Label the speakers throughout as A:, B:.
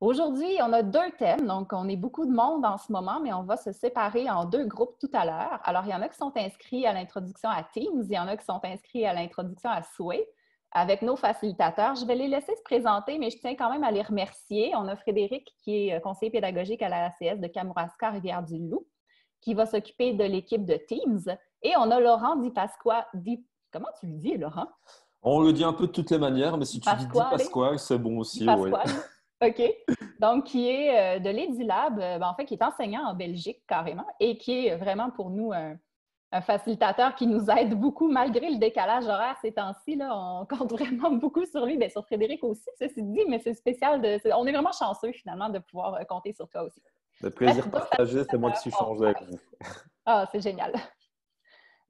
A: Aujourd'hui, on a deux thèmes, donc on est beaucoup de monde en ce moment, mais on va se séparer en deux groupes tout à l'heure. Alors, il y en a qui sont inscrits à l'introduction à Teams, il y en a qui sont inscrits à l'introduction à Sway avec nos facilitateurs. Je vais les laisser se présenter, mais je tiens quand même à les remercier. On a Frédéric, qui est conseiller pédagogique à la ACS de Kamouraska, Rivière-du-Loup, qui va s'occuper de l'équipe de Teams. Et on a Laurent Di Pasqua. Comment tu le dis, Laurent?
B: On le dit un peu de toutes les manières, mais si tu dis Di
A: Pasquale?
B: Pasquale, c'est bon
A: Di
B: aussi, oui.
A: Pasquale. OK. Donc, qui est de l'EduLab, en fait, qui est enseignant en Belgique carrément et qui est vraiment pour nous un facilitateur qui nous aide beaucoup malgré le décalage horaire ces temps-ci. Là, on compte vraiment beaucoup sur lui, bien sur Frédéric aussi, ceci dit, mais c'est spécial. On est vraiment chanceux finalement de pouvoir compter sur toi aussi.
B: Le
A: Bref,
B: plaisir
A: deux
B: partagé, c'est moi qui
A: facilitateurs.
B: suis changé avec vous.
A: Ah, c'est génial.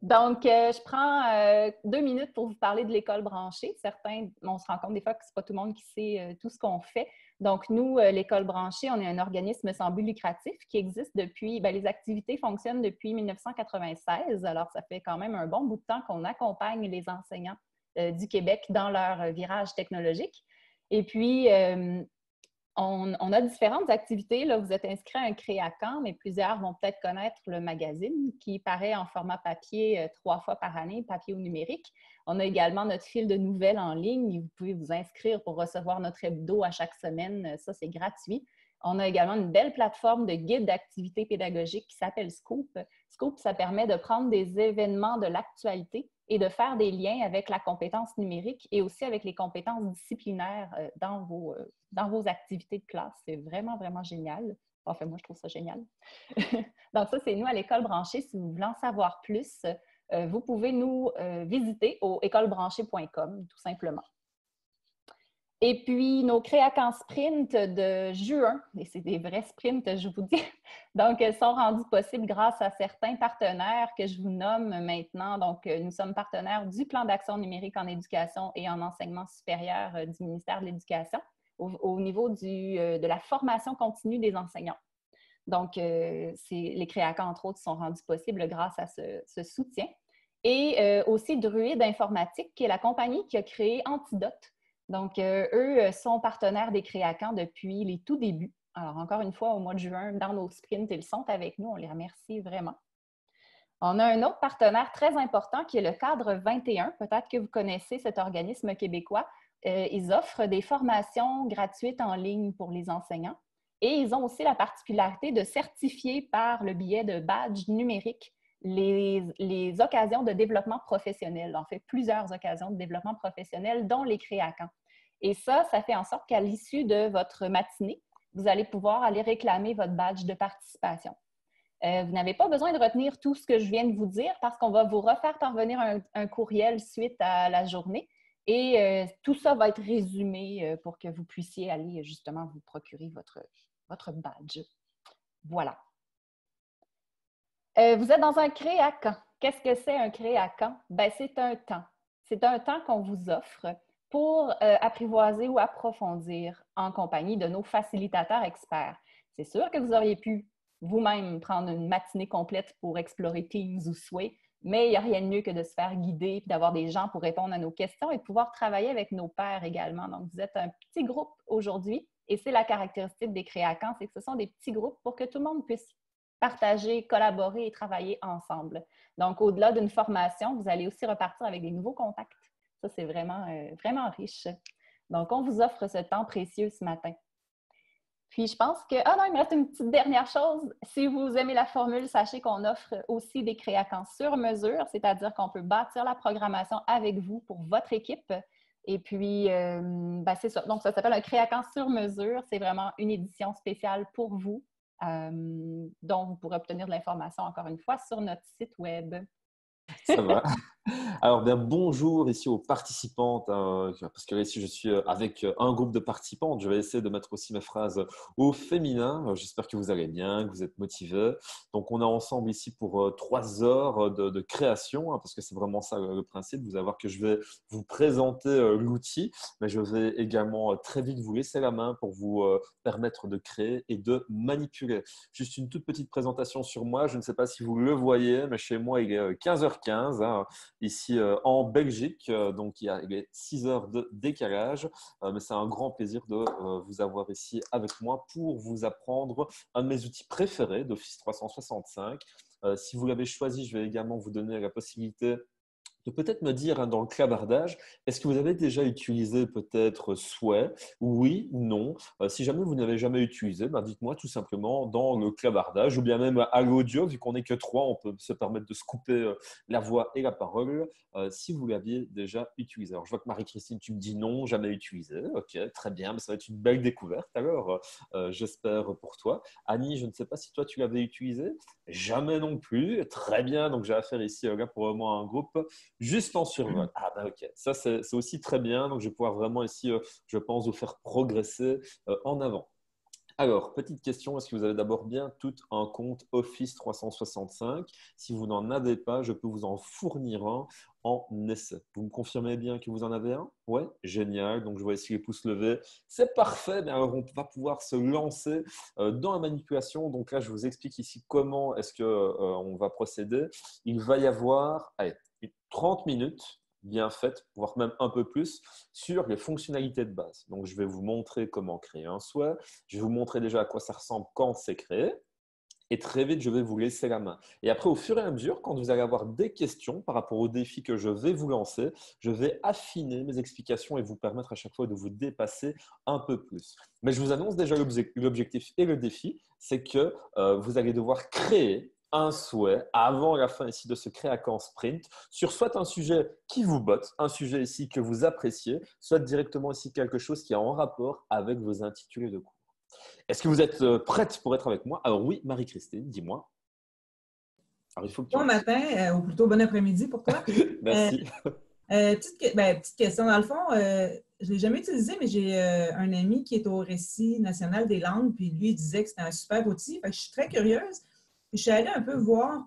A: Donc, je prends 2 minutes pour vous parler de l'école branchée. Certains, on se rend compte des fois que ce n'est pas tout le monde qui sait tout ce qu'on fait. Donc, nous, l'école branchée, on est un organisme sans but lucratif qui existe depuis, les activités fonctionnent depuis 1996. Alors, ça fait quand même un bon bout de temps qu'on accompagne les enseignants du Québec dans leur virage technologique. Et puis, on a différentes activités. Là, vous êtes inscrit à un Créacan, mais plusieurs vont peut-être connaître le magazine qui paraît en format papier 3 fois par année, papier ou numérique. On a également notre fil de nouvelles en ligne. Vous pouvez vous inscrire pour recevoir notre hebdo à chaque semaine. Ça, c'est gratuit. On a également une belle plateforme de guide d'activités pédagogiques qui s'appelle Scoop. Scoop, ça permet de prendre des événements de l'actualité et de faire des liens avec la compétence numérique et aussi avec les compétences disciplinaires dans vos activités de classe. C'est vraiment, vraiment génial. Enfin, moi, je trouve ça génial. Donc, ça, c'est nous à l'École branchée. Si vous voulez en savoir plus, vous pouvez nous visiter au écolebranchée.com, tout simplement. Et puis, nos créacans sprint de juin, et c'est des vrais sprints, je vous dis, donc, sont rendus possibles grâce à certains partenaires que je vous nomme maintenant. Donc, nous sommes partenaires du Plan d'action numérique en éducation et en enseignement supérieur du ministère de l'Éducation au niveau de la formation continue des enseignants. Donc, les créacans, entre autres, sont rendus possibles grâce à ce soutien. Et aussi Druide Informatique, qui est la compagnie qui a créé Antidote. Donc, eux sont partenaires des Créacans depuis les tout débuts. Alors, encore une fois, au mois de juin, dans nos sprints, ils sont avec nous. On les remercie vraiment. On a un autre partenaire très important qui est le Cadre 21. Peut-être que vous connaissez cet organisme québécois. Ils offrent des formations gratuites en ligne pour les enseignants. Et ils ont aussi la particularité de certifier par le biais de badges numériques les occasions de développement professionnel. En fait, plusieurs occasions de développement professionnel, dont les créacans. Et ça fait en sorte qu'à l'issue de votre matinée, vous allez pouvoir aller réclamer votre badge de participation. Vous n'avez pas besoin de retenir tout ce que je viens de vous dire parce qu'on va vous refaire parvenir un courriel suite à la journée et tout ça va être résumé pour que vous puissiez aller justement vous procurer votre badge. Voilà. Vous êtes dans un créacan. Qu'est-ce que c'est un créacan? C'est un temps. C'est un temps qu'on vous offre pour apprivoiser ou approfondir en compagnie de nos facilitateurs experts. C'est sûr que vous auriez pu vous-même prendre une matinée complète pour explorer Teams ou Sway, mais il n'y a rien de mieux que de se faire guider et d'avoir des gens pour répondre à nos questions et de pouvoir travailler avec nos pairs également. Donc, vous êtes un petit groupe aujourd'hui et c'est la caractéristique des créacans, c'est que ce sont des petits groupes pour que tout le monde puisse partager, collaborer et travailler ensemble. Donc, au-delà d'une formation, vous allez aussi repartir avec des nouveaux contacts. Ça, c'est vraiment, vraiment riche. Donc, on vous offre ce temps précieux ce matin. Puis, je pense que... Ah non, il me reste une petite dernière chose. Si vous aimez la formule, sachez qu'on offre aussi des créacans sur mesure, c'est-à-dire qu'on peut bâtir la programmation avec vous pour votre équipe. Et puis, c'est ça. Donc, ça s'appelle un créacan sur mesure. C'est vraiment une édition spéciale pour vous, dont vous pourrez obtenir de l'information, encore une fois, sur notre site web.
B: Ça va. Alors, bien, bonjour ici aux participantes, parce que ici je suis avec un groupe de participantes. Je vais essayer de mettre aussi mes phrases au féminin. J'espère que vous allez bien, que vous êtes motivés. Donc, on est ensemble ici pour 3 heures de création, parce que c'est vraiment ça le principe. Vous allez voir que je vais vous présenter l'outil, mais je vais également très vite vous laisser la main pour vous permettre de créer et de manipuler. Juste une toute petite présentation sur moi. Je ne sais pas si vous le voyez, mais chez moi, il est 15h15. ici en Belgique. Donc, il est 6 heures de décalage. Mais c'est un grand plaisir de vous avoir ici avec moi pour vous apprendre un de mes outils préférés d'Office 365. Si vous l'avez choisi, je vais également vous donner la possibilité de peut-être me dire dans le clavardage, est-ce que vous avez déjà utilisé peut-être Sway? Oui, non. Si jamais vous n'avez jamais utilisé, dites-moi tout simplement dans le clavardage ou bien même à l'audio, vu qu'on n'est que trois, on peut se permettre de se couper la voix et la parole si vous l'aviez déjà utilisé. Alors, je vois que Marie-Christine, tu me dis non, jamais utilisé. Ok, très bien, mais ça va être une belle découverte alors, j'espère pour toi. Annie, je ne sais pas si toi tu l'avais utilisé. Jamais non plus. Très bien, donc j'ai affaire ici là, pour moi à un groupe juste en survol. Ah ok, ça c'est aussi très bien. Donc je vais pouvoir vraiment ici, je pense, vous faire progresser en avant. Alors, petite question, est-ce que vous avez d'abord bien tout un compte Office 365? Si vous n'en avez pas, je peux vous en fournir un en essai. Vous me confirmez bien que vous en avez un? Ouais, génial. Donc, je vois ici les pouces levés. C'est parfait. Bien, alors, on va pouvoir se lancer dans la manipulation. Donc là, je vous explique ici comment est-ce qu'on va procéder. Il va y avoir 30 minutes bien faites, voire même un peu plus, sur les fonctionnalités de base. Donc, je vais vous montrer comment créer un souhait. Je vais vous montrer déjà à quoi ça ressemble quand c'est créé. Et très vite, je vais vous laisser la main. Et après, au fur et à mesure, quand vous allez avoir des questions par rapport au défi que je vais vous lancer, je vais affiner mes explications et vous permettre à chaque fois de vous dépasser un peu plus. Mais je vous annonce déjà l'objectif et le défi, c'est que vous allez devoir créer un souhait avant la fin ici de ce créacant sprint sur soit un sujet qui vous botte, un sujet ici que vous appréciez, soit directement ici quelque chose qui est en rapport avec vos intitulés de cours. Est-ce que vous êtes prête pour être avec moi? Alors oui, Marie-Christine, dis-moi. Alors il faut que tu
C: Bon
B: me dises.
C: matin, ou plutôt bon après-midi pour toi.
B: Merci.
C: Petite question. Dans le fond, je ne l'ai jamais utilisé, mais j'ai un ami qui est au Récit national des langues, puis lui, il disait que c'était un super outil. Fait que je suis très curieuse. Je suis allée un peu voir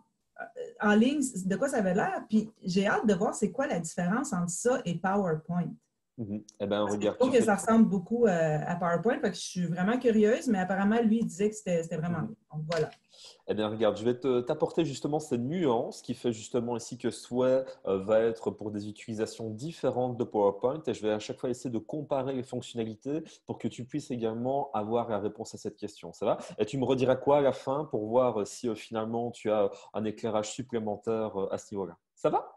C: en ligne de quoi ça avait l'air, puis j'ai hâte de voir c'est quoi la différence entre ça et PowerPoint.
B: Eh bien,
C: Parce que je
B: regarde,
C: trouve que ça ressemble beaucoup à PowerPoint, fait que je suis vraiment curieuse, mais apparemment, lui, il disait que c'était vraiment bien. Donc voilà.
B: Eh bien, regarde, je vais t'apporter justement ces nuances qui fait justement ici que Sway va être pour des utilisations différentes de PowerPoint et je vais à chaque fois essayer de comparer les fonctionnalités pour que tu puisses également avoir la réponse à cette question. Ça va? Et tu me rediras quoi à la fin pour voir si finalement tu as un éclairage supplémentaire à ce niveau-là. Ça va?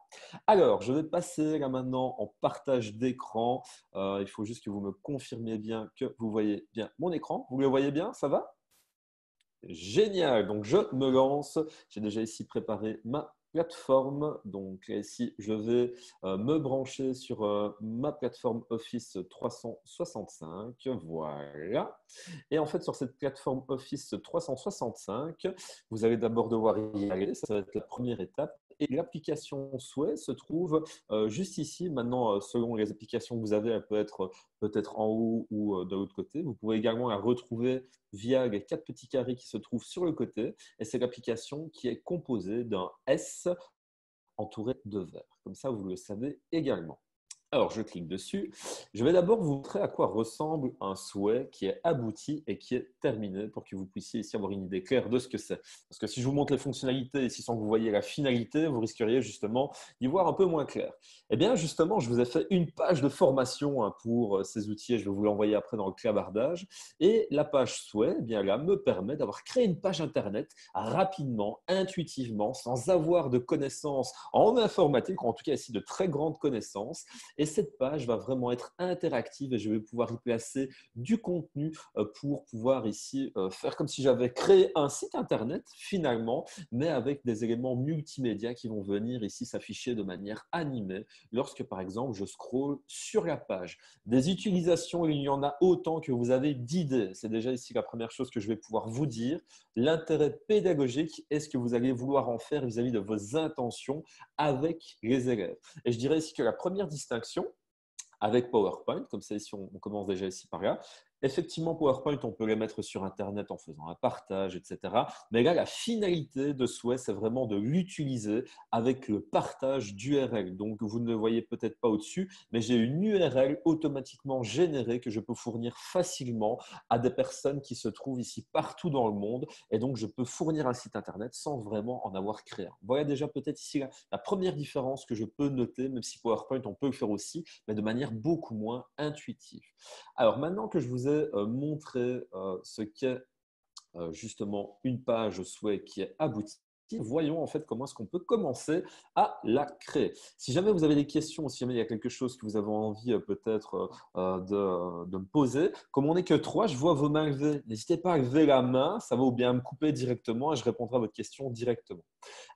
B: Alors, je vais passer là maintenant en partage d'écran. Il faut juste que vous me confirmiez bien que vous voyez bien mon écran. Vous le voyez bien? Ça va? Génial, donc je me lance. J'ai déjà ici préparé ma plateforme. Donc ici, je vais me brancher sur ma plateforme Office 365. Voilà. Et en fait, sur cette plateforme Office 365, vous allez d'abord devoir y aller. Ça va être la première étape. Et l'application Sway se trouve juste ici. Maintenant, selon les applications que vous avez, elle peut être peut-être en haut ou de l'autre côté. Vous pouvez également la retrouver via les 4 petits carrés qui se trouvent sur le côté. Et c'est l'application qui est composée d'un S entouré de vert. Comme ça, vous le savez également. Alors, je clique dessus. Je vais d'abord vous montrer à quoi ressemble un souhait qui est abouti et qui est terminé pour que vous puissiez ici avoir une idée claire de ce que c'est. Parce que si je vous montre les fonctionnalités ici sans que vous voyez la finalité, vous risqueriez justement d'y voir un peu moins clair. Eh bien, justement, je vous ai fait une page de formation pour ces outils et je vais vous l'envoyer après dans le clavardage. Et la page souhait, eh bien là, me permet d'avoir créé une page Internet rapidement, intuitivement, sans avoir de connaissances en informatique, ou en tout cas ici de très grandes connaissances. Et cette page va vraiment être interactive et je vais pouvoir y placer du contenu pour pouvoir ici faire comme si j'avais créé un site internet finalement, mais avec des éléments multimédia qui vont venir ici s'afficher de manière animée lorsque par exemple je scrolle sur la page. Des utilisations, il y en a autant que vous avez d'idées. C'est déjà ici la première chose que je vais pouvoir vous dire. L'intérêt pédagogique est ce que vous allez vouloir en faire vis-à-vis de vos intentions avec les élèves. Et je dirais ici que la première distinction avec PowerPoint, comme ça ici on commence déjà ici par là, Effectivement, PowerPoint, on peut les mettre sur Internet en faisant un partage, etc. Mais là, la finalité de Souhait, c'est vraiment de l'utiliser avec le partage d'URL. Donc, vous ne le voyez peut-être pas au-dessus, mais j'ai une URL automatiquement générée que je peux fournir facilement à des personnes qui se trouvent ici partout dans le monde. Et donc, je peux fournir un site Internet sans vraiment en avoir créé un. Voilà déjà peut-être ici la première différence que je peux noter, même si PowerPoint, on peut le faire aussi, mais de manière beaucoup moins intuitive. Alors, maintenant que je vous ai montré ce qu'est justement une page souhait qui est aboutie, voyons en fait comment est-ce qu'on peut commencer à la créer. Si jamais vous avez des questions, si jamais il y a quelque chose que vous avez envie peut-être de me poser, comme on n'est que trois, je vois vos mains levées. N'hésitez pas à lever la main, ça va ou bien me couper directement et je répondrai à votre question directement.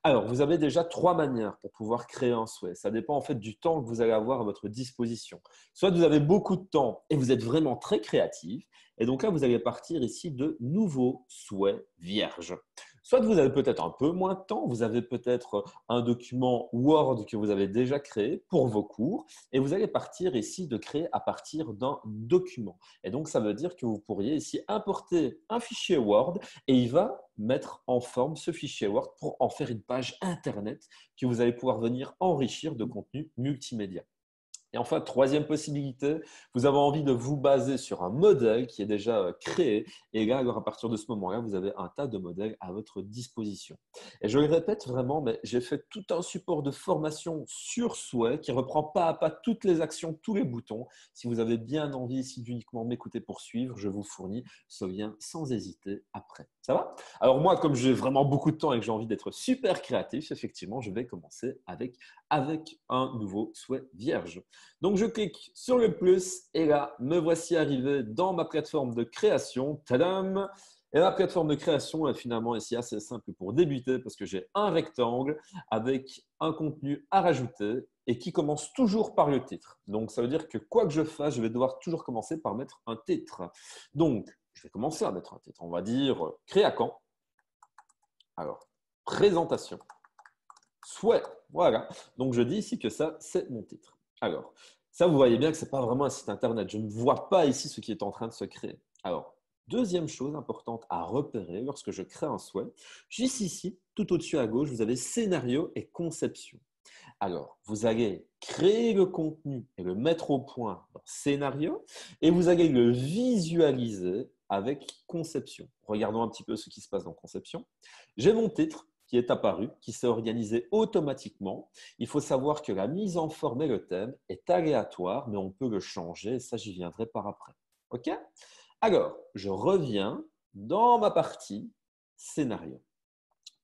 B: Alors, vous avez déjà trois manières pour pouvoir créer un souhait. Ça dépend en fait du temps que vous allez avoir à votre disposition. Soit vous avez beaucoup de temps et vous êtes vraiment très créatif. Et donc là, vous allez partir ici de nouveaux souhaits vierges. Soit vous avez peut-être un peu moins de temps, vous avez peut-être un document Word que vous avez déjà créé pour vos cours et vous allez partir ici de créer à partir d'un document. Et donc, ça veut dire que vous pourriez ici importer un fichier Word et il va mettre en forme ce fichier Word pour en faire une page Internet que vous allez pouvoir venir enrichir de contenu multimédia. Et enfin, troisième possibilité, vous avez envie de vous baser sur un modèle qui est déjà créé. Et là, alors à partir de ce moment-là, vous avez un tas de modèles à votre disposition. Et je le répète vraiment, mais j'ai fait tout un support de formation sur souhait qui reprend pas à pas toutes les actions, tous les boutons. Si vous avez bien envie ici d'uniquement m'écouter pour suivre, je vous fournis ce lien sans hésiter après. Ça va? Alors moi, comme j'ai vraiment beaucoup de temps et que j'ai envie d'être super créatif, effectivement, je vais commencer avec un nouveau souhait vierge. Donc, je clique sur le plus et là, me voici arrivé dans ma plateforme de création. Tadam! Et la plateforme de création est finalement ici assez simple pour débuter parce que j'ai un rectangle avec un contenu à rajouter et qui commence toujours par le titre. Donc, ça veut dire que quoi que je fasse, je vais devoir toujours commencer par mettre un titre. Donc, je vais commencer à mettre un titre. On va dire créer à quand? Alors, présentation. Souhait. Voilà. Donc, je dis ici que ça, c'est mon titre. Alors, ça, vous voyez bien que ce n'est pas vraiment un site Internet. Je ne vois pas ici ce qui est en train de se créer. Alors, deuxième chose importante à repérer lorsque je crée un souhait, juste ici, tout au-dessus à gauche, vous avez scénario et conception. Alors, vous allez créer le contenu et le mettre au point dans scénario et vous allez le visualiser avec conception. Regardons un petit peu ce qui se passe dans conception. J'ai mon titre qui est apparu, qui s'est organisé automatiquement. Il faut savoir que la mise en forme et le thème est aléatoire, mais on peut le changer et ça, j'y viendrai par après. OK? Alors, je reviens dans ma partie scénario.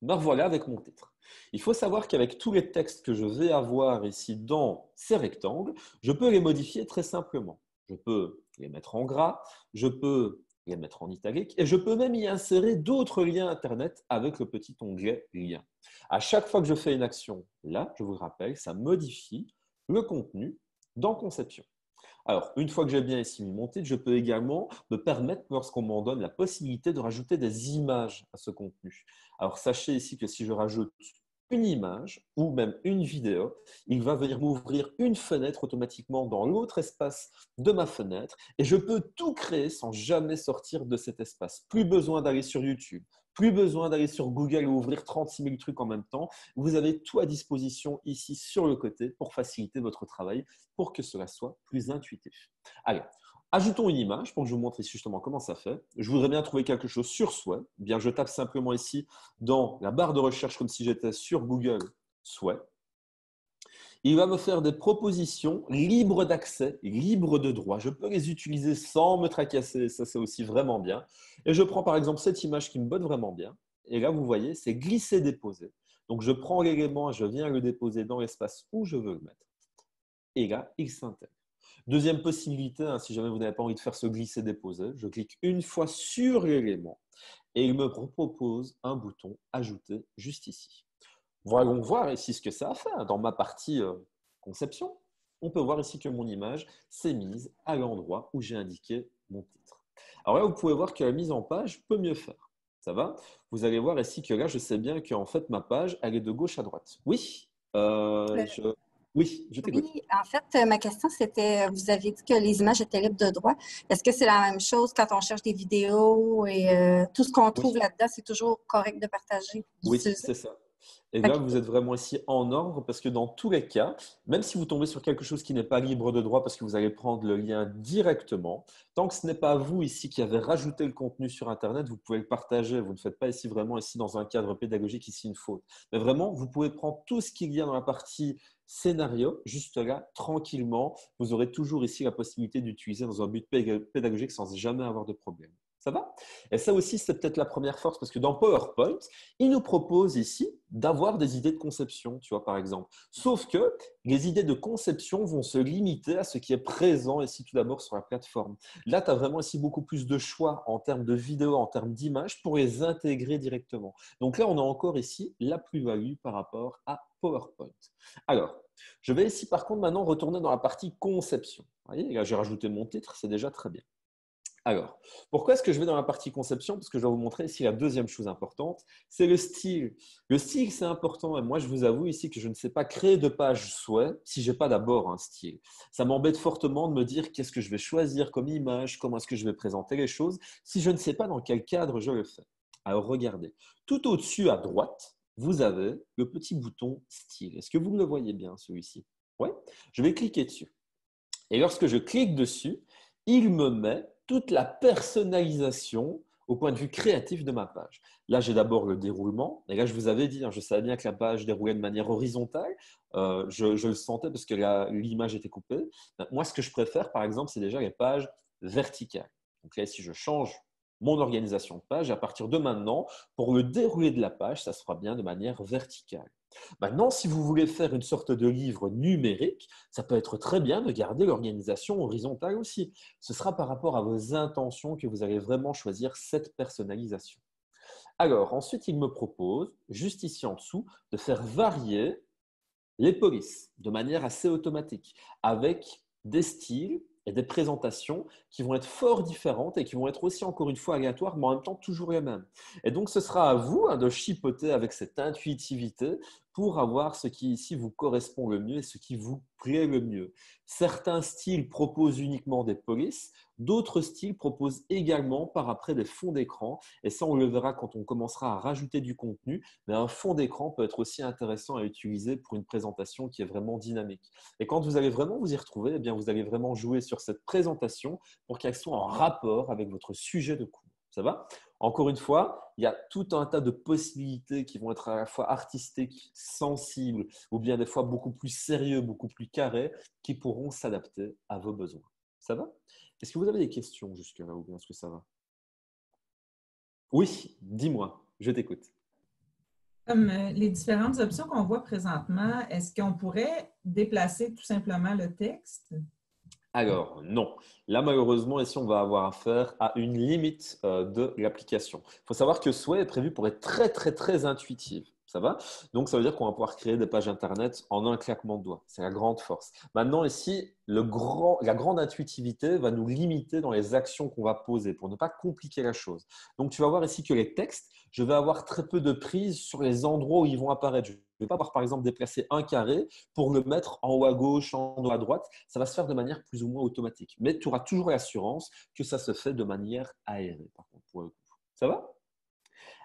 B: Me voilà avec mon titre. Il faut savoir qu'avec tous les textes que je vais avoir ici dans ces rectangles, je peux les modifier très simplement. Je peux les mettre en gras, je peux les mettre en italique et je peux même y insérer d'autres liens Internet avec le petit onglet Liens. À chaque fois que je fais une action, là, je vous rappelle, ça modifie le contenu dans Conception. Alors, une fois que j'ai bien ici mis mon titre, je peux également me permettre, lorsqu'on m'en donne la possibilité, de rajouter des images à ce contenu. Alors, sachez ici que si je rajoute une image ou même une vidéo, il va venir m'ouvrir une fenêtre automatiquement dans l'autre espace de ma fenêtre et je peux tout créer sans jamais sortir de cet espace. Plus besoin d'aller sur YouTube, plus besoin d'aller sur Google et ouvrir 36 000 trucs en même temps. Vous avez tout à disposition ici sur le côté pour faciliter votre travail, pour que cela soit plus intuitif. Allez, ajoutons une image pour que je vous montre ici justement comment ça fait. Je voudrais bien trouver quelque chose sur souhait. Bien, je tape simplement ici dans la barre de recherche comme si j'étais sur Google souhait. Il va me faire des propositions libres d'accès, libres de droit. Je peux les utiliser sans me tracasser, ça c'est aussi vraiment bien. Et je prends par exemple cette image qui me botte vraiment bien. Et là, vous voyez, c'est glisser-déposer. Donc, je prends l'élément et je viens le déposer dans l'espace où je veux le mettre. Et là, il s'intègre. Deuxième possibilité, si jamais vous n'avez pas envie de faire ce glisser-déposer, je clique une fois sur l'élément et il me propose un bouton « Ajouter » juste ici. Voyons voir ici ce que ça a fait. Dans ma partie conception, on peut voir ici que mon image s'est mise à l'endroit où j'ai indiqué mon titre. Alors là, vous pouvez voir que la mise en page peut mieux faire. Ça va? Vous allez voir ici que là, je sais bien qu'en fait, ma page, elle est de gauche à droite. Oui, Oui, je t'écoute.
D: Oui, en fait, ma question, c'était, vous aviez dit que les images étaient libres de droit. Est-ce que c'est la même chose quand on cherche des vidéos et tout ce qu'on trouve
B: Oui,
D: là-dedans, c'est toujours correct de partager,
B: oui,
D: d'utiliser?
B: c'est ça. Et là,
D: OK.
B: vous êtes vraiment ici en ordre parce que dans tous les cas, même si vous tombez sur quelque chose qui n'est pas libre de droit parce que vous allez prendre le lien directement, tant que ce n'est pas vous ici qui avez rajouté le contenu sur Internet, vous pouvez le partager. Vous ne faites pas ici vraiment ici dans un cadre pédagogique ici une faute. Mais vraiment, vous pouvez prendre tout ce qu'il y a dans la partie scénario, juste là, tranquillement. Vous aurez toujours ici la possibilité d'utiliser dans un but pédagogique sans jamais avoir de problème. Ça va? Et ça aussi, c'est peut-être la première force parce que dans PowerPoint, il nous propose ici d'avoir des idées de conception, tu vois, par exemple. Sauf que les idées de conception vont se limiter à ce qui est présent ici tout d'abord sur la plateforme. Là, tu as vraiment ici beaucoup plus de choix en termes de vidéos, en termes d'images pour les intégrer directement. Donc là, on a encore ici la plus-value par rapport à PowerPoint. Alors, je vais ici par contre maintenant retourner dans la partie conception. Vous voyez, là, j'ai rajouté mon titre, c'est déjà très bien. Alors, pourquoi est-ce que je vais dans la partie conception? Parce que je vais vous montrer ici la deuxième chose importante, c'est le style. Le style, c'est important. Et moi, je vous avoue ici que je ne sais pas créer de page souhait si je n'ai pas d'abord un style. Ça m'embête fortement de me dire qu'est-ce que je vais choisir comme image, comment est-ce que je vais présenter les choses, si je ne sais pas dans quel cadre je le fais. Alors, regardez. Tout au-dessus à droite, vous avez le petit bouton style. Est-ce que vous le voyez bien, celui-ci? Oui. Je vais cliquer dessus. Et lorsque je clique dessus, il me met toute la personnalisation au point de vue créatif de ma page. Là, j'ai d'abord le déroulement. Et là, je vous avais dit, je savais bien que la page déroulait de manière horizontale. Je le sentais parce que l'image était coupée. Moi, ce que je préfère, par exemple, c'est déjà les pages verticales. Donc là, si je change mon organisation de page, à partir de maintenant, pour le déroulé de la page, ça se fera bien de manière verticale. Maintenant, si vous voulez faire une sorte de livre numérique, ça peut être très bien de garder l'organisation horizontale aussi. Ce sera par rapport à vos intentions que vous allez vraiment choisir cette personnalisation. Alors, ensuite, il me propose, juste ici en dessous, de faire varier les polices de manière assez automatique, avec des styles et des présentations qui vont être fort différentes et qui vont être aussi, encore une fois, aléatoires, mais en même temps toujours les mêmes. Et donc, ce sera à vous de chipoter avec cette intuitivité pour avoir ce qui ici vous correspond le mieux et ce qui vous plaît le mieux. Certains styles proposent uniquement des polices, d'autres styles proposent également par après des fonds d'écran. Et ça, on le verra quand on commencera à rajouter du contenu. Mais un fond d'écran peut être aussi intéressant à utiliser pour une présentation qui est vraiment dynamique. Et quand vous allez vraiment vous y retrouver, eh bien, vous allez vraiment jouer sur cette présentation pour qu'elle soit en rapport avec votre sujet de cours. Ça va? Encore une fois, il y a tout un tas de possibilités qui vont être à la fois artistiques, sensibles, ou bien des fois beaucoup plus sérieux, beaucoup plus carrés, qui pourront s'adapter à vos besoins. Ça va? Est-ce que vous avez des questions jusque-là ou bien est-ce que ça va? Oui, dis-moi, je t'écoute.
C: Comme les différentes options qu'on voit présentement, est-ce qu'on pourrait déplacer tout simplement le texte?
B: Alors, non. Là, malheureusement, ici, on va avoir affaire à une limite de l'application. Il faut savoir que Sway est prévu pour être très, très, très intuitif. Ça va? Donc, ça veut dire qu'on va pouvoir créer des pages Internet en un claquement de doigts. C'est la grande force. Maintenant, ici, la grande intuitivité va nous limiter dans les actions qu'on va poser pour ne pas compliquer la chose. Donc, tu vas voir ici que les textes, je vais avoir très peu de prise sur les endroits où ils vont apparaître. Je ne vais pas avoir, par exemple, déplacé un carré pour le mettre en haut à gauche, en haut à droite. Ça va se faire de manière plus ou moins automatique. Mais tu auras toujours l'assurance que ça se fait de manière aérée, par contre, pour le coup. Ça va?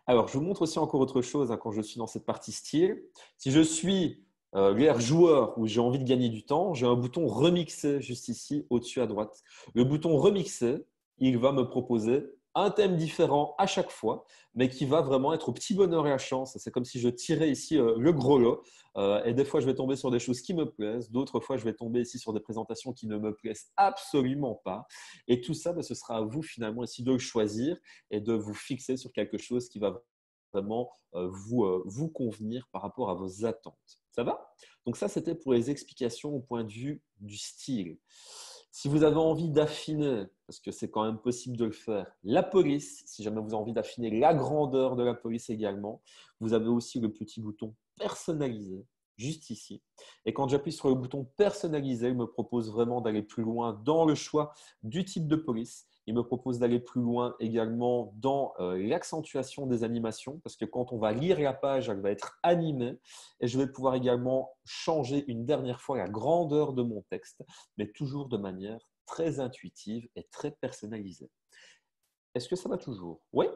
B: Alors, je vous montre aussi encore autre chose quand je suis dans cette partie style. Si je suis l'air joueur où j'ai envie de gagner du temps, j'ai un bouton remixer juste ici, au-dessus à droite. Le bouton remixer, il va me proposer un thème différent à chaque fois, mais qui va vraiment être au petit bonheur et à la chance. C'est comme si je tirais ici le gros lot. Et des fois, je vais tomber sur des choses qui me plaisent. D'autres fois, je vais tomber ici sur des présentations qui ne me plaisent absolument pas. Et tout ça, ce sera à vous finalement ici de le choisir et de vous fixer sur quelque chose qui va vraiment vous convenir par rapport à vos attentes. Ça va? Donc ça, c'était pour les explications au point de vue du style. Si vous avez envie d'affiner, parce que c'est quand même possible de le faire, la police, si jamais vous avez envie d'affiner la grandeur de la police également, vous avez aussi le petit bouton personnaliser juste ici. Et quand j'appuie sur le bouton personnaliser, il me propose vraiment d'aller plus loin dans le choix du type de police Il me propose d'aller plus loin également dans l'accentuation des animations, parce que quand on va lire la page, elle va être animée. Et je vais pouvoir également changer une dernière fois la grandeur de mon texte, mais toujours de manière très intuitive et très personnalisée. Est-ce que ça va toujours? Oui?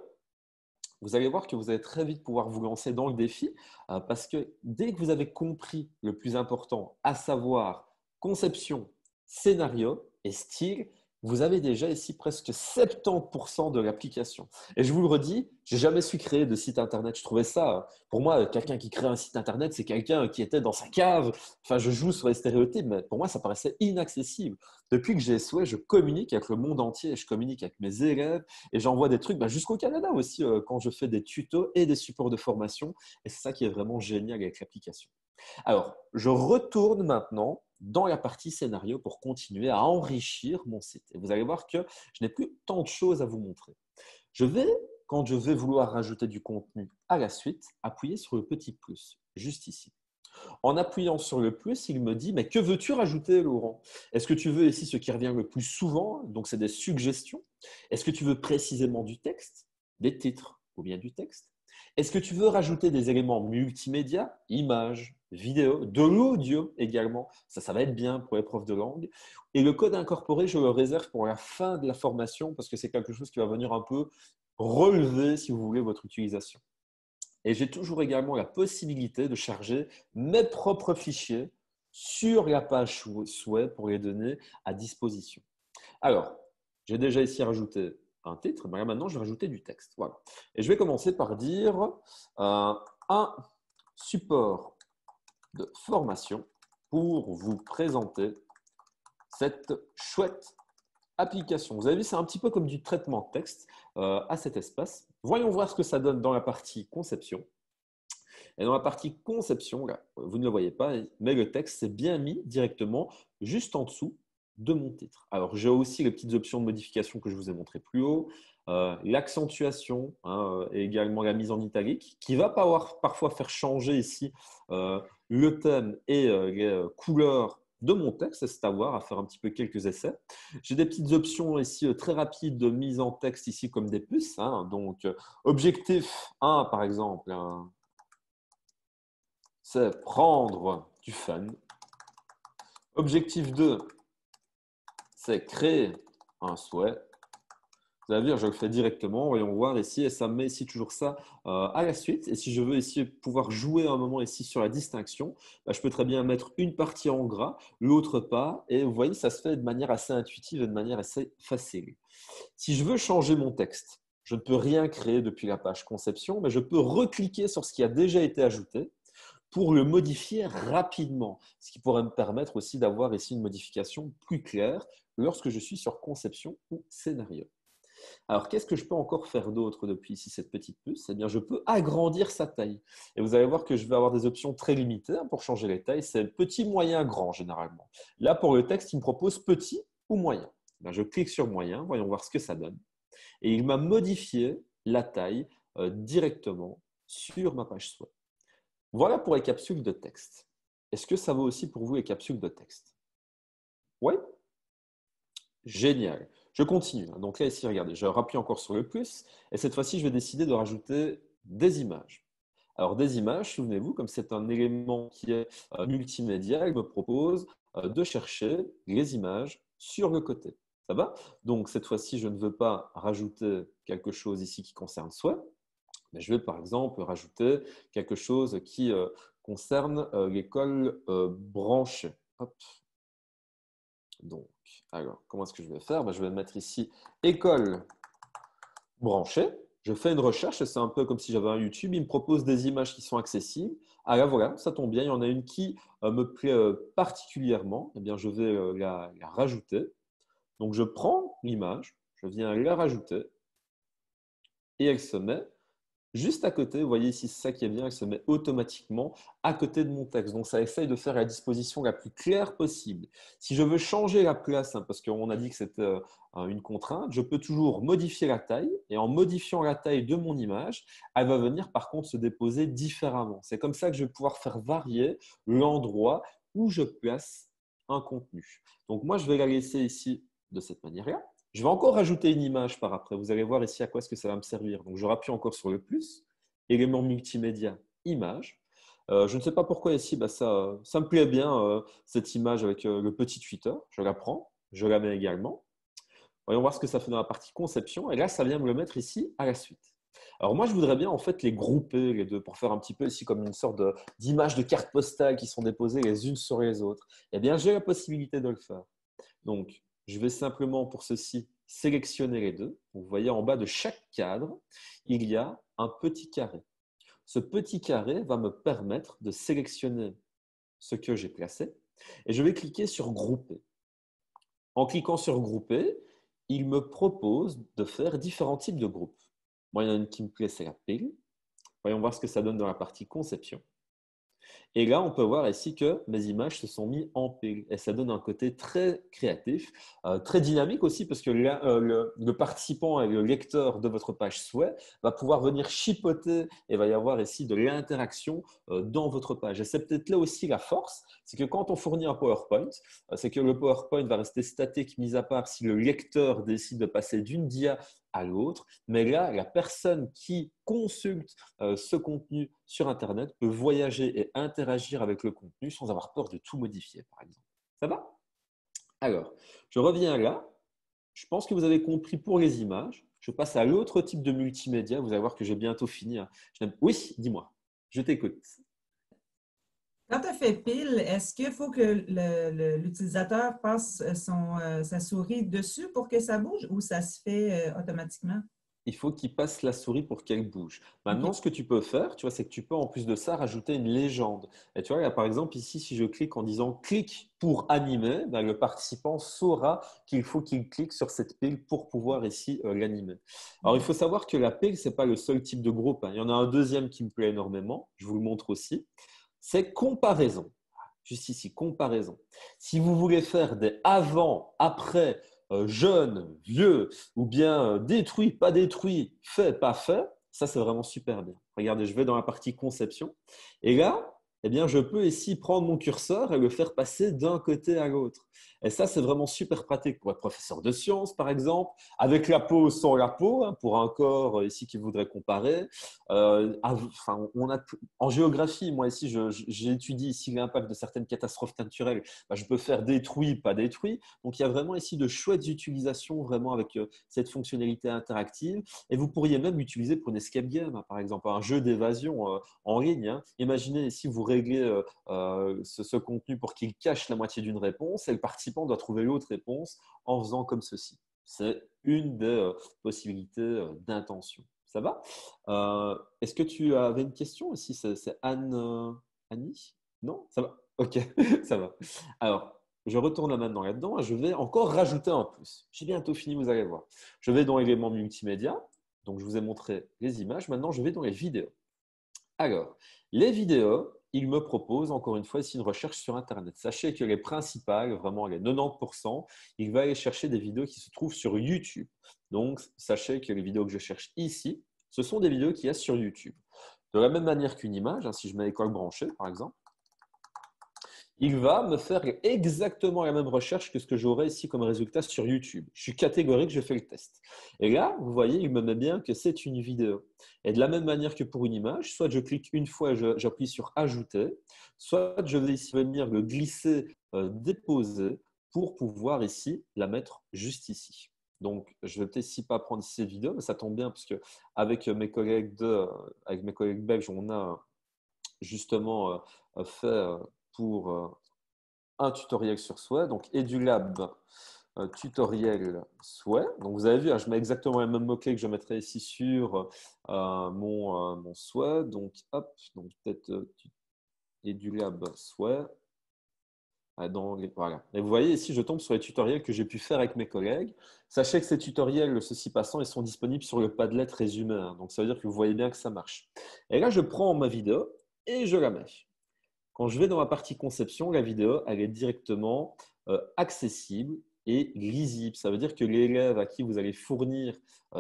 B: Vous allez voir que vous allez très vite pouvoir vous lancer dans le défi parce que dès que vous avez compris le plus important, à savoir conception, scénario et style, vous avez déjà ici presque 70% de l'application. Et je vous le redis, je n'ai jamais su créer de site internet. Je trouvais ça, pour moi, quelqu'un qui crée un site internet, c'est quelqu'un qui était dans sa cave. Enfin, je joue sur les stéréotypes, mais pour moi, ça paraissait inaccessible. Depuis que j'ai SOE, je communique avec le monde entier, je communique avec mes élèves et j'envoie des trucs jusqu'au Canada aussi quand je fais des tutos et des supports de formation. Et c'est ça qui est vraiment génial avec l'application. Alors, je retourne maintenant dans la partie scénario pour continuer à enrichir mon site. Et vous allez voir que je n'ai plus tant de choses à vous montrer. Je vais, quand je vais vouloir rajouter du contenu à la suite, appuyer sur le petit plus, juste ici. En appuyant sur le plus, il me dit « Mais que veux-tu rajouter, Laurent? Est-ce que tu veux ici ce qui revient le plus souvent? Donc, c'est des suggestions. Est-ce que tu veux précisément du texte, des titres ou bien du texte? Est-ce que tu veux rajouter des éléments multimédia, images, vidéos, de l'audio également? Ça va être bien pour les profs de langue. Et le code incorporé, je le réserve pour la fin de la formation parce que c'est quelque chose qui va venir un peu relever, si vous voulez, votre utilisation. Et j'ai toujours également la possibilité de charger mes propres fichiers sur la page souhait pour les donner à disposition. Alors, j'ai déjà ici rajouté un titre, mais là, maintenant, je vais rajouter du texte. Voilà. Et je vais commencer par dire un support de formation pour vous présenter cette chouette application. Vous avez vu, c'est un petit peu comme du traitement de texte à cet espace. Voyons voir ce que ça donne dans la partie conception. Et dans la partie conception, là, vous ne le voyez pas, mais le texte s'est bien mis directement juste en dessous de mon titre. Alors, j'ai aussi les petites options de modification que je vous ai montrées plus haut, l'accentuation et également la mise en italique, qui va parfois faire changer ici le thème et les couleurs de mon texte, c'est à voir, à faire un petit peu quelques essais. J'ai des petites options ici très rapides de mise en texte ici comme des puces. Donc, objectif 1 par exemple, c'est prendre du fun. Objectif 2, c'est créer un souhait. Vous allez voir, je le fais directement. Voyons voir ici. Et ça me met ici toujours ça à la suite. Et si je veux ici pouvoir jouer un moment ici sur la distinction, je peux très bien mettre une partie en gras, l'autre pas. Et vous voyez, ça se fait de manière assez intuitive et de manière assez facile. Si je veux changer mon texte, je ne peux rien créer depuis la page conception, mais je peux recliquer sur ce qui a déjà été ajouté pour le modifier rapidement, ce qui pourrait me permettre aussi d'avoir ici une modification plus claire lorsque je suis sur conception ou scénario. Alors, qu'est-ce que je peux encore faire d'autre depuis ici cette petite puce? Eh bien, je peux agrandir sa taille. Et vous allez voir que je vais avoir des options très limitées pour changer les tailles. C'est petit, moyen, grand généralement. Là, pour le texte, il me propose petit ou moyen. Je clique sur moyen, voyons voir ce que ça donne. Et il m'a modifié la taille directement sur ma page souhait. Voilà pour les capsules de texte. Est-ce que ça vaut aussi pour vous les capsules de texte? Oui? Génial. Je continue. Donc là, ici, regardez, je rappuie encore sur le plus. Et cette fois-ci, je vais décider de rajouter des images. Alors, des images, souvenez-vous, comme c'est un élément qui est multimédia, il me propose de chercher les images sur le côté. Ça va? Donc, cette fois-ci, je ne veux pas rajouter quelque chose ici qui concerne souhait. Mais je vais, par exemple, rajouter quelque chose qui concerne l'école branchée. Hop. Donc, alors, comment est-ce que je vais faire? Je vais mettre ici école branchée. Je fais une recherche, c'est un peu comme si j'avais un YouTube. Il me propose des images qui sont accessibles. Ah là, voilà, ça tombe bien. Il y en a une qui me plaît particulièrement. Eh bien, je vais la rajouter. Donc, je prends l'image, je viens la rajouter et elle se met juste à côté. Vous voyez ici, c'est ça qui est bien, elle se met automatiquement à côté de mon texte. Donc, ça essaye de faire la disposition la plus claire possible. Si je veux changer la place, parce qu'on a dit que c'était une contrainte, je peux toujours modifier la taille. Et en modifiant la taille de mon image, elle va venir par contre se déposer différemment. C'est comme ça que je vais pouvoir faire varier l'endroit où je place un contenu. Donc, moi, je vais la laisser ici de cette manière-là. Je vais encore rajouter une image par après. Vous allez voir ici à quoi est-ce que ça va me servir. Donc, je rappuie encore sur le plus. Élément multimédia, image. Je ne sais pas pourquoi ici, ça me plaît bien, cette image avec le petit Twitter. Je la prends, je la mets également. Voyons voir ce que ça fait dans la partie conception. Et là, ça vient me le mettre ici à la suite. Alors moi, je voudrais bien en fait les grouper les deux pour faire un petit peu ici comme une sorte d'image de carte postale qui sont déposées les unes sur les autres. Eh bien, j'ai la possibilité de le faire. Donc, je vais simplement pour ceci sélectionner les deux. Vous voyez en bas de chaque cadre, il y a un petit carré. Ce petit carré va me permettre de sélectionner ce que j'ai placé et je vais cliquer sur grouper. En cliquant sur grouper, il me propose de faire différents types de groupes. Moi, il y en a une qui me plaît, c'est la pile. Voyons voir ce que ça donne dans la partie conception. Et là, on peut voir ici que mes images se sont mises en pile. Et ça donne un côté très créatif, très dynamique aussi, parce que le participant et le lecteur de votre page souhait va pouvoir venir chipoter et va y avoir ici de l'interaction dans votre page. Et c'est peut-être là aussi la force, c'est que quand on fournit un PowerPoint, c'est que le PowerPoint va rester statique, mis à part si le lecteur décide de passer d'une dia à l'autre. Mais là, la personne qui consulte ce contenu sur Internet peut voyager et interagir avec le contenu sans avoir peur de tout modifier, par exemple. Ça va? Alors, je reviens là. Je pense que vous avez compris pour les images. Je passe à l'autre type de multimédia. Vous allez voir que j'ai bientôt fini. Oui, dis-moi. Je t'écoute.
C: Quand tu as fait pile, est-ce qu'il faut que l'utilisateur passe sa souris dessus pour que ça bouge ou ça se fait automatiquement?
B: Il faut qu'il passe la souris pour qu'elle bouge. Maintenant,
C: OK.
B: ce que tu peux faire, tu vois, c'est que tu peux en plus de ça rajouter une légende. Et tu vois, là, par exemple, ici, si je clique en disant clique pour animer, ben, le participant saura qu'il faut qu'il clique sur cette pile pour pouvoir ici l'animer. Alors, il faut savoir que la pile, ce n'est pas le seul type de groupe, hein. Il y en a un deuxième qui me plaît énormément. Je vous le montre aussi. C'est comparaison. Juste ici, comparaison. Si vous voulez faire des avant, après, jeune, vieux, ou bien détruit, pas détruit, fait, pas fait, ça c'est vraiment super bien. Regardez, je vais dans la partie conception et là, eh bien, je peux ici prendre mon curseur et le faire passer d'un côté à l'autre. Et ça, c'est vraiment super pratique pour être professeur de sciences, par exemple, avec la peau, sans la peau, hein, pour un corps ici qui voudrait comparer. En géographie, moi ici, j'étudie ici l'impact de certaines catastrophes naturelles. Je peux faire détruit, pas détruit. Donc, il y a vraiment ici de chouettes utilisations vraiment avec cette fonctionnalité interactive. Et vous pourriez même l'utiliser pour une escape game, hein, par exemple, un jeu d'évasion en ligne. Hein. Imaginez si vous réglez ce contenu pour qu'il cache la moitié d'une réponse et le participant doit trouver l'autre réponse en faisant comme ceci. C'est une des possibilités d'intention. Ça va? Est-ce que tu avais une question ici? C'est Annie? Non? Ça va? Ok, ça va. Alors, je retourne là maintenant là-dedans et je vais encore rajouter un plus. J'ai bientôt fini, vous allez voir. Je vais dans éléments multimédia. Donc, je vous ai montré les images. Maintenant, je vais dans les vidéos. Alors, les vidéos, il me propose encore une fois ici une recherche sur Internet. Sachez que les principales, vraiment les 90%, il va aller chercher des vidéos qui se trouvent sur YouTube. Donc, sachez que les vidéos que je cherche ici, ce sont des vidéos qu'il y a sur YouTube. De la même manière qu'une image, hein, si je mets école branchée par exemple, il va me faire exactement la même recherche que ce que j'aurais ici comme résultat sur YouTube. Je suis catégorique, je fais le test. Et là, vous voyez, il me met bien que c'est une vidéo. Et de la même manière que pour une image, soit je clique une fois et j'appuie sur Ajouter, soit je vais ici venir le glisser, déposer pour pouvoir ici la mettre juste ici. Donc, je ne vais peut-être ici pas prendre ces vidéos, mais ça tombe bien parce qu'avec mes collègues belges, on a justement fait pour un tutoriel sur Sway, donc EduLab tutoriel Sway. Donc vous avez vu, hein, je mets exactement les mêmes mots-clés que je mettrai ici sur mon Sway. Donc hop, donc peut-être EduLab Sway. Voilà. Et vous voyez ici, je tombe sur les tutoriels que j'ai pu faire avec mes collègues. Sachez que ces tutoriels, ceci passant, ils sont disponibles sur le Padlet résumé. Hein. Donc ça veut dire que vous voyez bien que ça marche. Et là, je prends ma vidéo et je la mets. Quand je vais dans la partie conception, la vidéo, elle est directement accessible et lisible. Ça veut dire que l'élève à qui vous allez fournir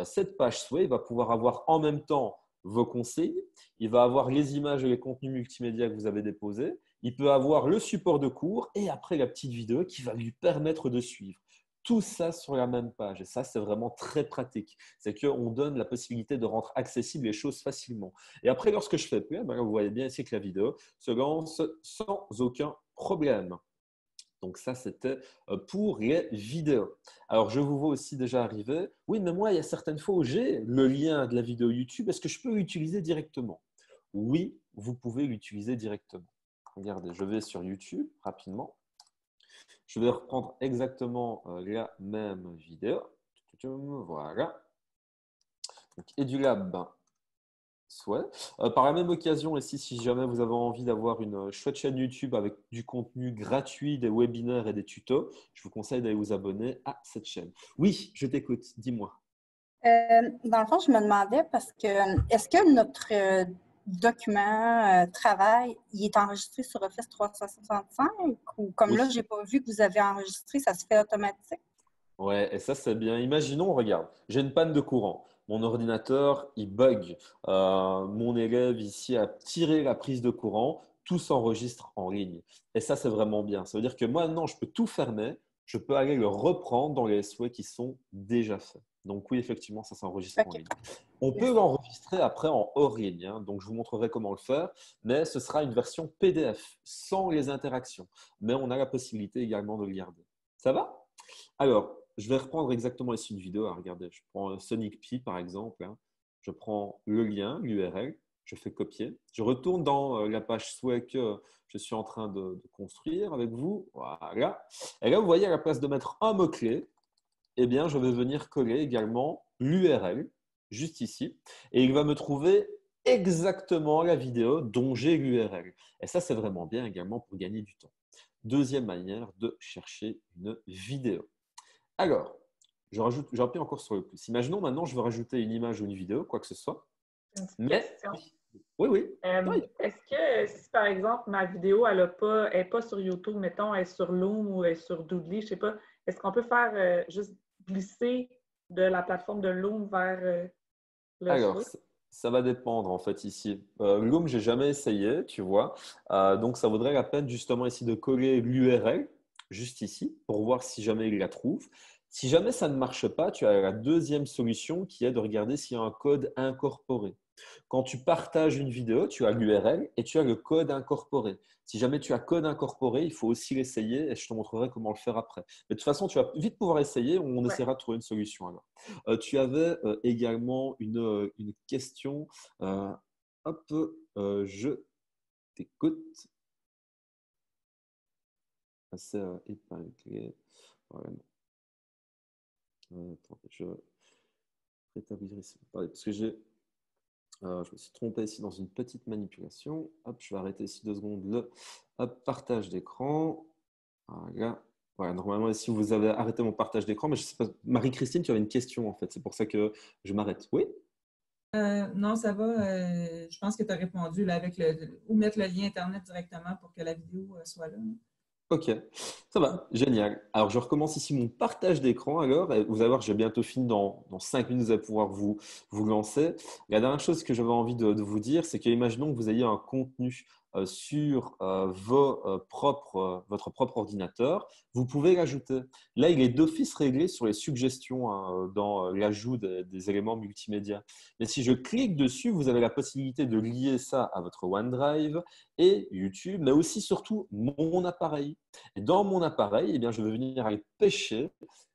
B: cette page Sway va pouvoir avoir en même temps vos conseils, il va avoir les images et les contenus multimédia que vous avez déposés, il peut avoir le support de cours et après la petite vidéo qui va lui permettre de suivre. tout ça sur la même page. Et ça, c'est vraiment très pratique. C'est qu'on donne la possibilité de rendre accessibles les choses facilement. Et après, lorsque je fais play, vous voyez bien ici que la vidéo se lance sans aucun problème. Donc ça, c'était pour les vidéos. Alors, je vous vois aussi déjà arriver. Oui, mais moi, il y a certaines fois où j'ai le lien de la vidéo YouTube. Est-ce que je peux l'utiliser directement? Oui, vous pouvez l'utiliser directement. Regardez, je vais sur YouTube rapidement. Je vais reprendre exactement la même vidéo. Voilà. Donc, EduLab, soit. Par la même occasion, ici, si jamais vous avez envie d'avoir une chouette chaîne YouTube avec du contenu gratuit, des webinaires et des tutos, je vous conseille d'aller vous abonner à cette chaîne. Oui, je t'écoute, dis-moi.
D: Dans le fond, je me demandais parce que est-ce que notre document travail, il est enregistré sur Office 365 ou comme
B: Oui.
D: là, je n'ai pas vu que vous avez enregistré, ça se fait automatique?
B: Ouais, et ça, c'est bien. Imaginons, regarde, j'ai une panne de courant. Mon ordinateur, il bug. Mon élève ici a tiré la prise de courant. Tout s'enregistre en ligne. Et ça, c'est vraiment bien. Ça veut dire que moi, maintenant, je peux tout fermer. Je peux aller le reprendre dans les SOE qui sont déjà faits. Donc oui, effectivement, ça s'enregistre en
D: OK.
B: ligne. On peut l'enregistrer après en hors ligne. Hein. Donc, je vous montrerai comment le faire. Mais ce sera une version PDF, sans les interactions. Mais on a la possibilité également de le garder. Ça va? Alors, je vais reprendre exactement ici une vidéo. Regardez, je prends Sonic Pi par exemple. Hein. Je prends le lien, l'URL, je fais copier. Je retourne dans la page souhait que je suis en train de construire avec vous. Voilà. Et là, vous voyez, à la place de mettre un mot-clé, eh bien, je vais venir coller également l'URL juste ici. Et il va me trouver exactement la vidéo dont j'ai l'URL. Et ça, c'est vraiment bien également pour gagner du temps. Deuxième manière de chercher une vidéo. Alors, j'appuie encore sur le plus. Imaginons maintenant, je veux rajouter une image ou une vidéo, quoi que ce soit.
E: Une petite
B: Mais,
E: question.
B: oui, oui.
E: Est-ce que si par exemple ma vidéo elle est pas sur YouTube, mettons, elle est sur Loom ou elle est sur Doodly, je sais pas, est-ce qu'on peut faire juste glisser de la plateforme de Loom vers le
B: Alors,
E: switch?
B: ça va dépendre en fait ici. Loom, j'ai jamais essayé, tu vois. Donc, ça vaudrait la peine justement ici de coller l'URL juste ici pour voir si jamais il la trouve. Si jamais ça ne marche pas, tu as la deuxième solution qui est de regarder s'il y a un code incorporé. Quand tu partages une vidéo, tu as l'URL et tu as le code incorporé. Si jamais tu as code incorporé, il faut aussi l'essayer et je te montrerai comment le faire après. Mais de toute façon, tu vas vite pouvoir essayer. On essaiera de trouver une solution alors. Tu avais également une question. Hop, je t'écoute. C'est épinglé. Voilà. Attendez, je vais rétablir ici. Attendez, parce que je me suis trompé ici dans une petite manipulation. Hop, je vais arrêter ici 2 secondes le partage d'écran. Voilà. Voilà, normalement, ici, vous avez arrêté mon partage d'écran, mais je sais pas. Marie-Christine, tu avais une question en fait. C'est pour ça que je m'arrête. Oui?
C: Non, ça va. Je pense que tu as répondu là, avec ou mettre le lien Internet directement pour que la vidéo soit là.
B: Ok, ça va, génial. Alors, je recommence ici mon partage d'écran. Alors, et vous allez voir, j'ai bientôt fini dans 5 minutes, vous allez pouvoir vous lancer. La dernière chose que j'avais envie de vous dire, c'est que imaginons que vous ayez un contenu sur votre propre ordinateur, vous pouvez l'ajouter. Là, il est d'office réglé sur les suggestions hein, dans l'ajout des éléments multimédia. Mais si je clique dessus, vous avez la possibilité de lier ça à votre OneDrive et YouTube, mais aussi surtout mon appareil. Et dans mon appareil, eh bien, je vais venir aller pêcher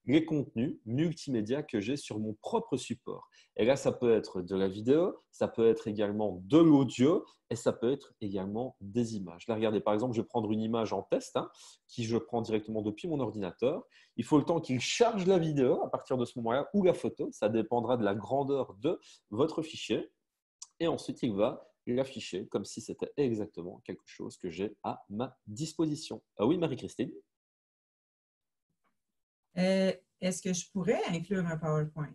B: les contenus multimédia que j'ai sur mon propre support. Et là, ça peut être de la vidéo, ça peut être également de l'audio et ça peut être également des images. Là, regardez, par exemple, je vais prendre une image en test hein, qui je prends directement depuis mon ordinateur. Il faut le temps qu'il charge la vidéo à partir de ce moment-là ou la photo. Ça dépendra de la grandeur de votre fichier. Et ensuite, il va l'afficher comme si c'était exactement quelque chose que j'ai à ma disposition. Ah oui, Marie-Christine?
C: Est-ce que je pourrais inclure un PowerPoint?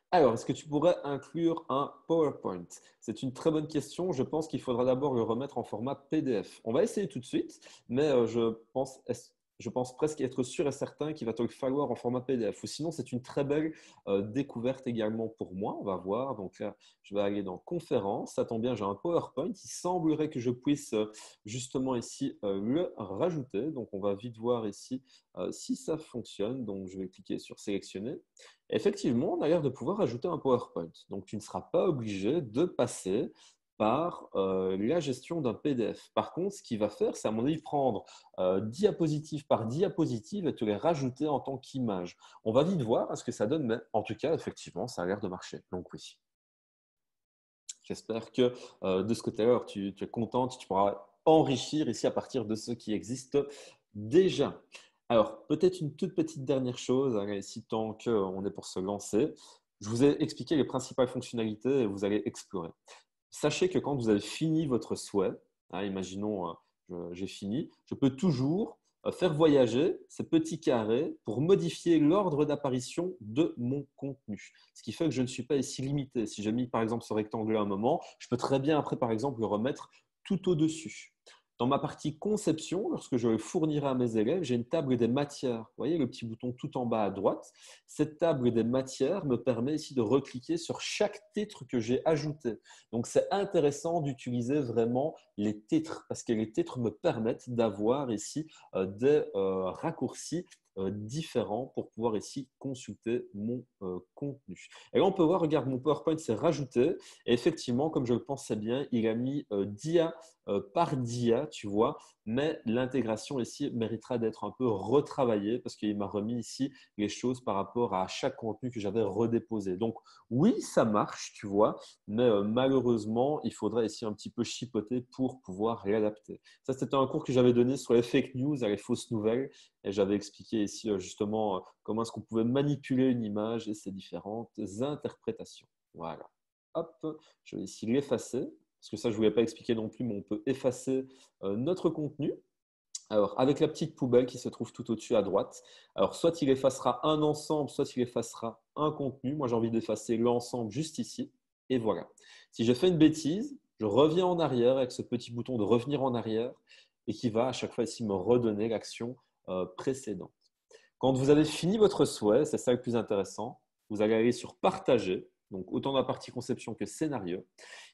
B: Alors, est-ce que tu pourrais inclure un PowerPoint? C'est une très bonne question. Je pense qu'il faudra d'abord le remettre en format PDF. On va essayer tout de suite, mais je pense… je pense presque être sûr et certain qu'il va te le falloir en format PDF. Ou sinon, c'est une très belle découverte également pour moi. On va voir. Donc là, je vais aller dans Conférences. Ça tombe bien, j'ai un PowerPoint. Il semblerait que je puisse justement ici le rajouter. Donc, on va vite voir ici si ça fonctionne. Donc, je vais cliquer sur Sélectionner. Effectivement, on a l'air de pouvoir ajouter un PowerPoint. Donc, tu ne seras pas obligé de passer par la gestion d'un PDF. Par contre, ce qu'il va faire, c'est à mon avis prendre diapositive par diapositive et te les rajouter en tant qu'image. On va vite voir ce que ça donne, mais en tout cas, effectivement, ça a l'air de marcher. Donc oui. J'espère que de ce côté-là, tu es contente, tu pourras enrichir ici à partir de ce qui existe déjà. Alors, peut-être une toute petite dernière chose, ici tant qu'on est pour se lancer. Je vous ai expliqué les principales fonctionnalités et vous allez explorer. Sachez que quand vous avez fini votre souhait, imaginons j'ai fini, je peux toujours faire voyager ces petits carrés pour modifier l'ordre d'apparition de mon contenu. Ce qui fait que je ne suis pas ici limité. Si j'ai mis par exemple ce rectangle à un moment, je peux très bien après par exemple le remettre tout au-dessus. Dans ma partie conception, lorsque je le fournirai à mes élèves, j'ai une table des matières. Vous voyez le petit bouton tout en bas à droite. Cette table des matières me permet ici de recliquer sur chaque titre que j'ai ajouté. Donc, c'est intéressant d'utiliser vraiment les titres parce que les titres me permettent d'avoir ici des raccourcis différents pour pouvoir ici consulter mon contenu. Et là, on peut voir, regarde, mon PowerPoint s'est rajouté. Et effectivement, comme je le pensais bien, il a mis dia par dia, tu vois, mais l'intégration ici méritera d'être un peu retravaillée parce qu'il m'a remis ici les choses par rapport à chaque contenu que j'avais redéposé. Donc, oui, ça marche, tu vois, mais malheureusement, il faudrait ici un petit peu chipoter pour pouvoir réadapter. Ça, c'était un cours que j'avais donné sur les fake news, les fausses nouvelles, et j'avais expliqué ici justement comment est-ce qu'on pouvait manipuler une image et ses différentes interprétations. Voilà. Hop, je vais ici l'effacer. Parce que ça, je ne voulais pas expliquer non plus, mais on peut effacer notre contenu. Alors, avec la petite poubelle qui se trouve tout au-dessus à droite. Alors, soit il effacera un ensemble, soit il effacera un contenu. Moi, j'ai envie d'effacer l'ensemble juste ici. Et voilà. Si je fais une bêtise, je reviens en arrière avec ce petit bouton de revenir en arrière et qui va à chaque fois ici me redonner l'action précédente. Quand vous avez fini votre souhait, c'est ça le plus intéressant, vous allez aller sur Partager. Donc, autant dans la partie conception que scénario.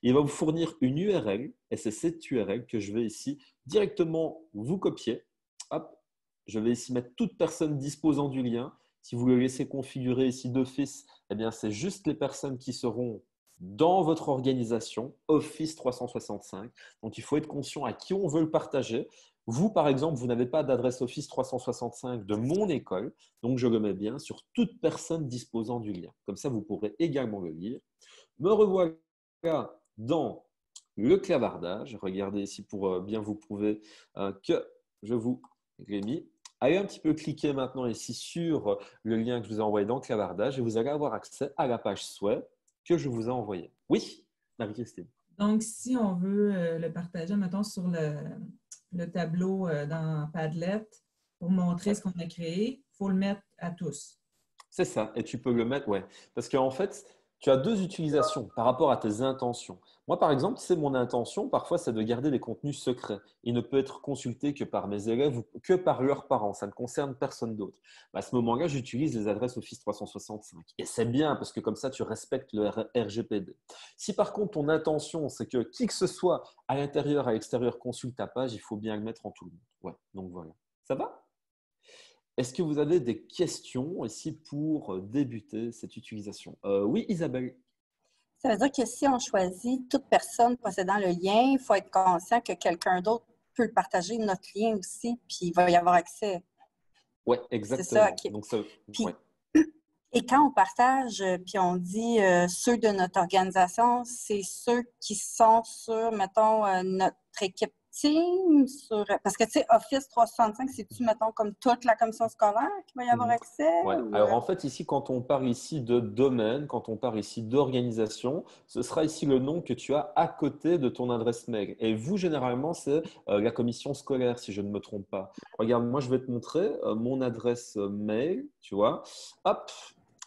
B: Il va vous fournir une URL et c'est cette URL que je vais ici directement vous copier. Hop, je vais ici mettre toute personne disposant du lien. Si vous le laissez configurer ici d'office, eh bien, c'est juste les personnes qui seront dans votre organisation Office 365. Donc, il faut être conscient à qui on veut le partager. Vous, par exemple, vous n'avez pas d'adresse Office 365 de mon école, donc je le mets bien sur toute personne disposant du lien. Comme ça, vous pourrez également le lire. Me revoilà dans le clavardage. Regardez ici pour bien vous prouver que je vous l'ai mis. Allez un petit peu cliquer maintenant ici sur le lien que je vous ai envoyé dans le clavardage et vous allez avoir accès à la page souhait que je vous ai envoyée. Oui, Marie-Christine.
C: Donc, si on veut le partager, mettons, sur le tableau dans Padlet pour montrer ce qu'on a créé, il faut le mettre à tous.
B: C'est ça. Et tu peux le mettre, ouais. Parce qu'en fait, tu as deux utilisations par rapport à tes intentions. Moi, par exemple, c'est mon intention, parfois, c'est de garder des contenus secrets. Il ne peut être consulté que par mes élèves ou que par leurs parents. Ça ne concerne personne d'autre. À ce moment-là, j'utilise les adresses Office 365. Et c'est bien parce que comme ça, tu respectes le RGPD. Si par contre, ton intention, c'est que qui que ce soit à l'intérieur, à l'extérieur, consulte ta page, il faut bien le mettre en tout le monde. Ouais, donc voilà. Ça va ? Est-ce que vous avez des questions ici pour débuter cette utilisation? Oui, Isabelle.
D: Ça veut dire que si on choisit toute personne possédant le lien, il faut être conscient que quelqu'un d'autre peut le partager, notre lien aussi, puis il va y avoir accès.
B: Oui, exactement.
D: C'est ça, OK.
B: Donc, ça,
D: Puis,
B: ouais.
D: Et quand on partage, puis on dit ceux de notre organisation, c'est ceux qui sont sur, mettons, notre équipe team, parce que, tu sais, Office 365, c'est-tu, mettons, comme toute la commission scolaire qui va y avoir accès?
B: Ouais. Alors, en fait, ici, quand on parle ici de domaine, quand on parle ici d'organisation, ce sera ici le nom que tu as à côté de ton adresse mail. Et vous, généralement, c'est la commission scolaire, si je ne me trompe pas. Regarde, moi, je vais te montrer mon adresse mail, tu vois. Hop!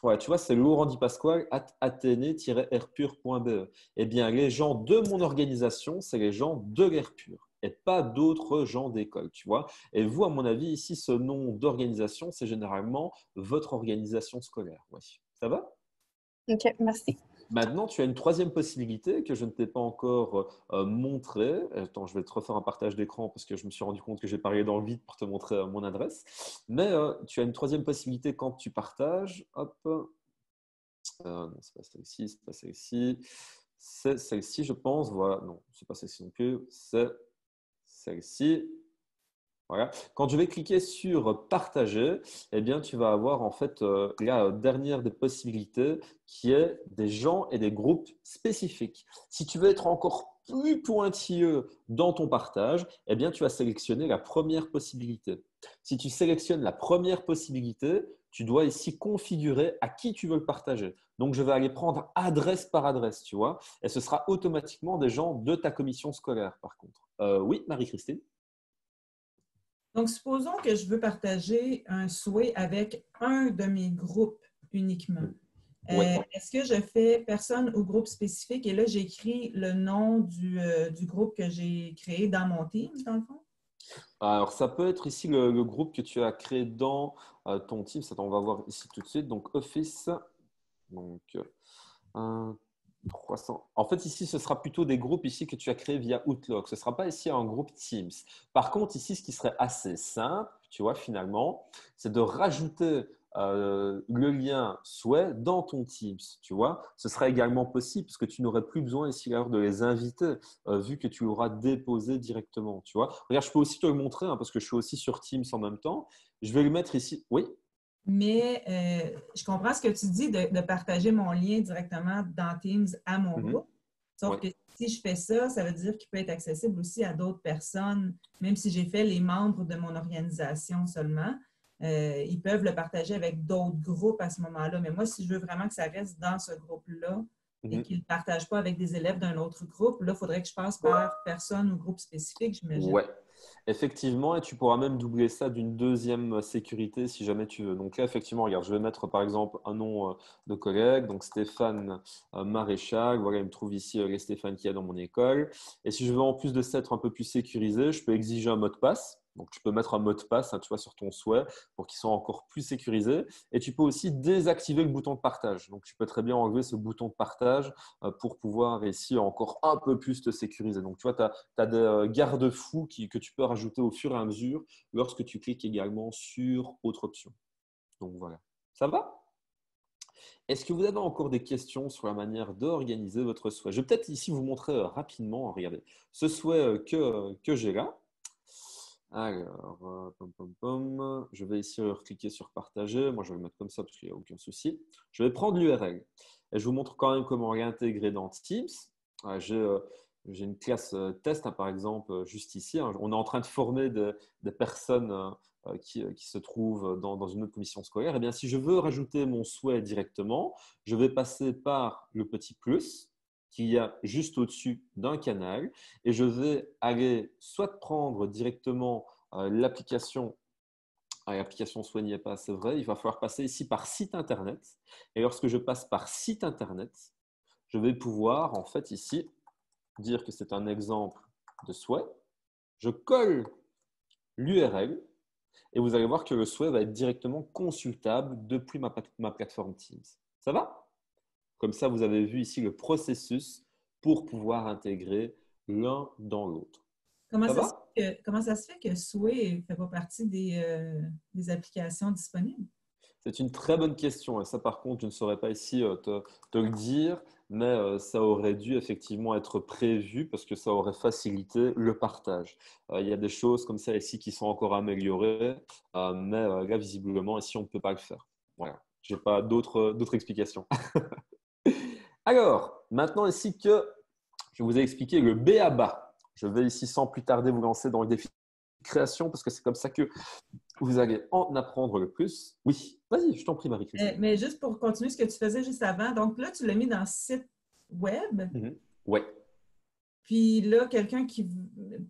B: Ouais, tu vois, c'est laurent-pasquale@athénée-rpur.be. Eh bien, les gens de mon organisation, c'est les gens de l'Airpur. et pas d'autres gens d'école, tu vois. Et vous, à mon avis, ici, ce nom d'organisation, c'est généralement votre organisation scolaire. Ouais. Ça va?
D: OK, merci.
B: Maintenant, tu as une troisième possibilité que je ne t'ai pas encore montrée. Attends, je vais te refaire un partage d'écran parce que je me suis rendu compte que j'ai parlé dans le vide pour te montrer mon adresse. Mais tu as une troisième possibilité quand tu partages. Hop. Non, c'est pas celle-ci, c'est pas celle-ci. C'est celle-ci, je pense. Voilà. Non, c'est pas celle-ci non plus. C'est celle-ci. Voilà. Quand je vais cliquer sur partager, eh bien, tu vas avoir en fait la dernière des possibilités qui est des gens et des groupes spécifiques. Si tu veux être encore plus pointilleux dans ton partage, eh bien, tu vas sélectionner la première possibilité. Si tu sélectionnes la première possibilité, tu dois ici configurer à qui tu veux le partager. Donc, je vais aller prendre adresse par adresse, tu vois, et ce sera automatiquement des gens de ta commission scolaire, par contre. Oui, Marie-Christine?
C: Donc, supposons que je veux partager un souhait avec un de mes groupes uniquement.
B: Oui.
C: Est-ce que je fais personne au groupe spécifique et là, j'écris le nom du groupe que j'ai créé dans mon team, dans le fond?
B: Alors, ça peut être ici le groupe que tu as créé dans ton team. Ça, on va voir ici tout de suite. Donc, Office. Donc, 300. En fait, ici, ce sera plutôt des groupes ici que tu as créés via Outlook. Ce ne sera pas ici un groupe Teams. Par contre, ici, ce qui serait assez simple, tu vois, finalement, c'est de rajouter le lien souhait dans ton Teams. Tu vois, ce sera également possible parce que tu n'aurais plus besoin ici alors de les inviter vu que tu l'auras déposé directement. Tu vois, regarde, je peux aussi te le montrer parce que je suis aussi sur Teams en même temps. Je vais le mettre ici. Oui.
C: Mais je comprends ce que tu dis de partager mon lien directement dans Teams à mon groupe. Sauf que si je fais ça, ça veut dire qu'il peut être accessible aussi à d'autres personnes, même si j'ai fait les membres de mon organisation seulement. Ils peuvent le partager avec d'autres groupes à ce moment-là. Mais moi, si je veux vraiment que ça reste dans ce groupe-là et qu'ils ne le partagent pas avec des élèves d'un autre groupe, là, il faudrait que je passe par personne ou groupe spécifique, j'imagine.
B: Ouais, effectivement, et tu pourras même doubler ça d'une deuxième sécurité si jamais tu veux. Donc là, effectivement, regarde, je vais mettre par exemple un nom de collègue, donc Stéphane Maréchal. Voilà, il me trouve ici les Stéphane qui est dans mon école. Et si je veux en plus de ça être un peu plus sécurisé, je peux exiger un mot de passe. Donc, tu peux mettre un mot de passe, tu vois, sur ton souhait pour qu'il soit encore plus sécurisé. Et tu peux aussi désactiver le bouton de partage. Donc, tu peux très bien enlever ce bouton de partage pour pouvoir ici encore un peu plus te sécuriser. Donc, tu vois, tu as des garde-fous que tu peux rajouter au fur et à mesure lorsque tu cliques également sur autre option. Donc, voilà. Ça va? Est-ce que vous avez encore des questions sur la manière d'organiser votre souhait? Je vais peut-être ici vous montrer rapidement. Regardez, ce souhait que j'ai là. Alors, je vais ici cliquer sur partager. Moi, je vais le mettre comme ça parce qu'il n'y a aucun souci. Je vais prendre l'URL et je vous montre quand même comment réintégrer dans Teams. J'ai une classe test, par exemple, juste ici. On est en train de former des personnes qui se trouvent dans une autre commission scolaire. Eh bien, si je veux rajouter mon souhait directement, je vais passer par le petit plus qu'il y a juste au-dessus d'un canal et je vais aller soit prendre directement l'application. L'application Souhait n'y est pas, c'est vrai. Il va falloir passer ici par site internet. Et lorsque je passe par site internet, je vais pouvoir en fait ici dire que c'est un exemple de souhait. Je colle l'URL et vous allez voir que le souhait va être directement consultable depuis ma plateforme Teams. Ça va? Comme ça, vous avez vu ici le processus pour pouvoir intégrer l'un dans l'autre.
C: Comment
B: Ça
C: ça se fait que Souhait ne fait pas partie des applications disponibles?
B: C'est une très bonne question. Et ça, par contre, je ne saurais pas ici te le dire, mais ça aurait dû effectivement être prévu parce que ça aurait facilité le partage. Il y a des choses comme ça ici qui sont encore améliorées, mais là, visiblement, ici, on ne peut pas le faire. Voilà. Je n'ai pas d'autres explications. Alors, maintenant ici que je vous ai expliqué le b.a.-ba, je vais ici sans plus tarder vous lancer dans le défi de création parce que c'est comme ça que vous allez en apprendre le plus. Oui, vas-y, je t'en prie, Marie-Christine.
C: Mais juste pour continuer ce que tu faisais juste avant, donc là, tu l'as mis dans le site web.
B: Oui.
C: Puis là,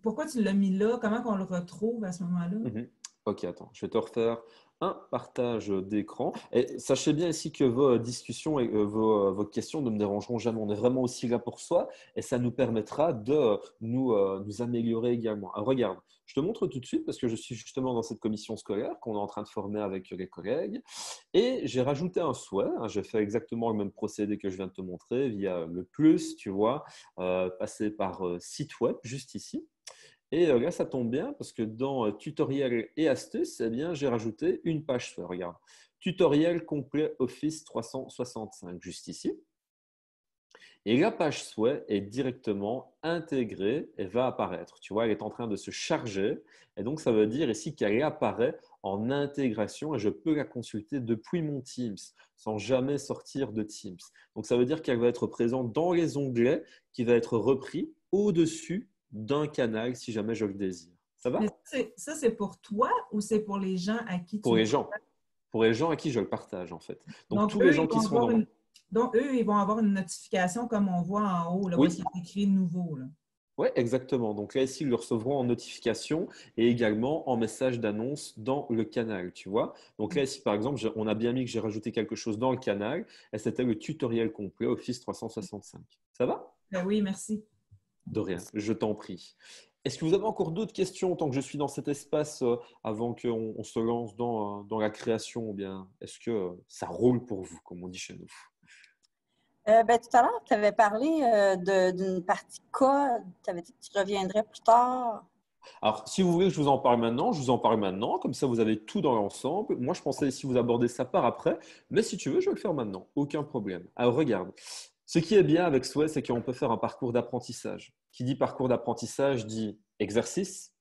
C: pourquoi tu l'as mis là? Comment qu'on le retrouve à ce moment-là?
B: Ok, attends, je vais te refaire un partage d'écran. Et sachez bien ici que vos discussions et vos questions ne me dérangeront jamais. On est vraiment aussi là pour soi et ça nous permettra de nous améliorer également. Alors, regarde, je te montre tout de suite parce que je suis justement dans cette commission scolaire qu'on est en train de former avec les collègues et j'ai rajouté un souhait. J'ai fait exactement le même procédé que je viens de te montrer via le plus, tu vois, passer par site web juste ici. Et là, ça tombe bien parce que dans tutoriel et astuces, eh bien, j'ai rajouté une page souhait. Regarde, tutoriel complet Office 365, juste ici. Et la page souhait est directement intégrée et va apparaître. Tu vois, elle est en train de se charger. Et donc, ça veut dire ici qu'elle apparaît en intégration et je peux la consulter depuis mon Teams sans jamais sortir de Teams. Donc, ça veut dire qu'elle va être présente dans les onglets qui va être repris au-dessus d'un canal si jamais je le désire. Ça va?
C: Mais ça, c'est pour toi ou c'est pour les gens à qui tu
B: Pour
C: le
B: les gens.
C: partages?
B: Pour les gens à qui je le partage, en fait. Donc,
C: Donc,
B: tous les gens qui seront dans…
C: Donc, eux, ils vont avoir une notification comme on voit en haut, là, où
B: Oui,
C: est-ce qu'il est écrit nouveau. Là.
B: ouais, exactement. Donc là, ici, ils le recevront en notification et également en message d'annonce dans le canal, tu vois. Donc là, ici, par exemple, on a bien mis que j'ai rajouté quelque chose dans le canal et c'était le tutoriel complet Office 365. Ça va?
C: Ben oui, merci.
B: De rien, je t'en prie. Est-ce que vous avez encore d'autres questions tant que je suis dans cet espace avant qu'on se lance dans la création ou bien est-ce que ça roule pour vous, comme on dit chez nous?
D: Tout à l'heure, tu avais parlé d'une partie code. Tu avais dit que tu reviendrais plus tard.
B: Alors, si vous voulez que je vous en parle maintenant, je vous en parle maintenant. Comme ça, vous avez tout dans l'ensemble. Moi, je pensais ici vous aborder ça par après. Mais si tu veux, je vais le faire maintenant. Aucun problème. Alors, regarde. Ce qui est bien avec Sway, c'est qu'on peut faire un parcours d'apprentissage. Qui dit parcours d'apprentissage dit exercice,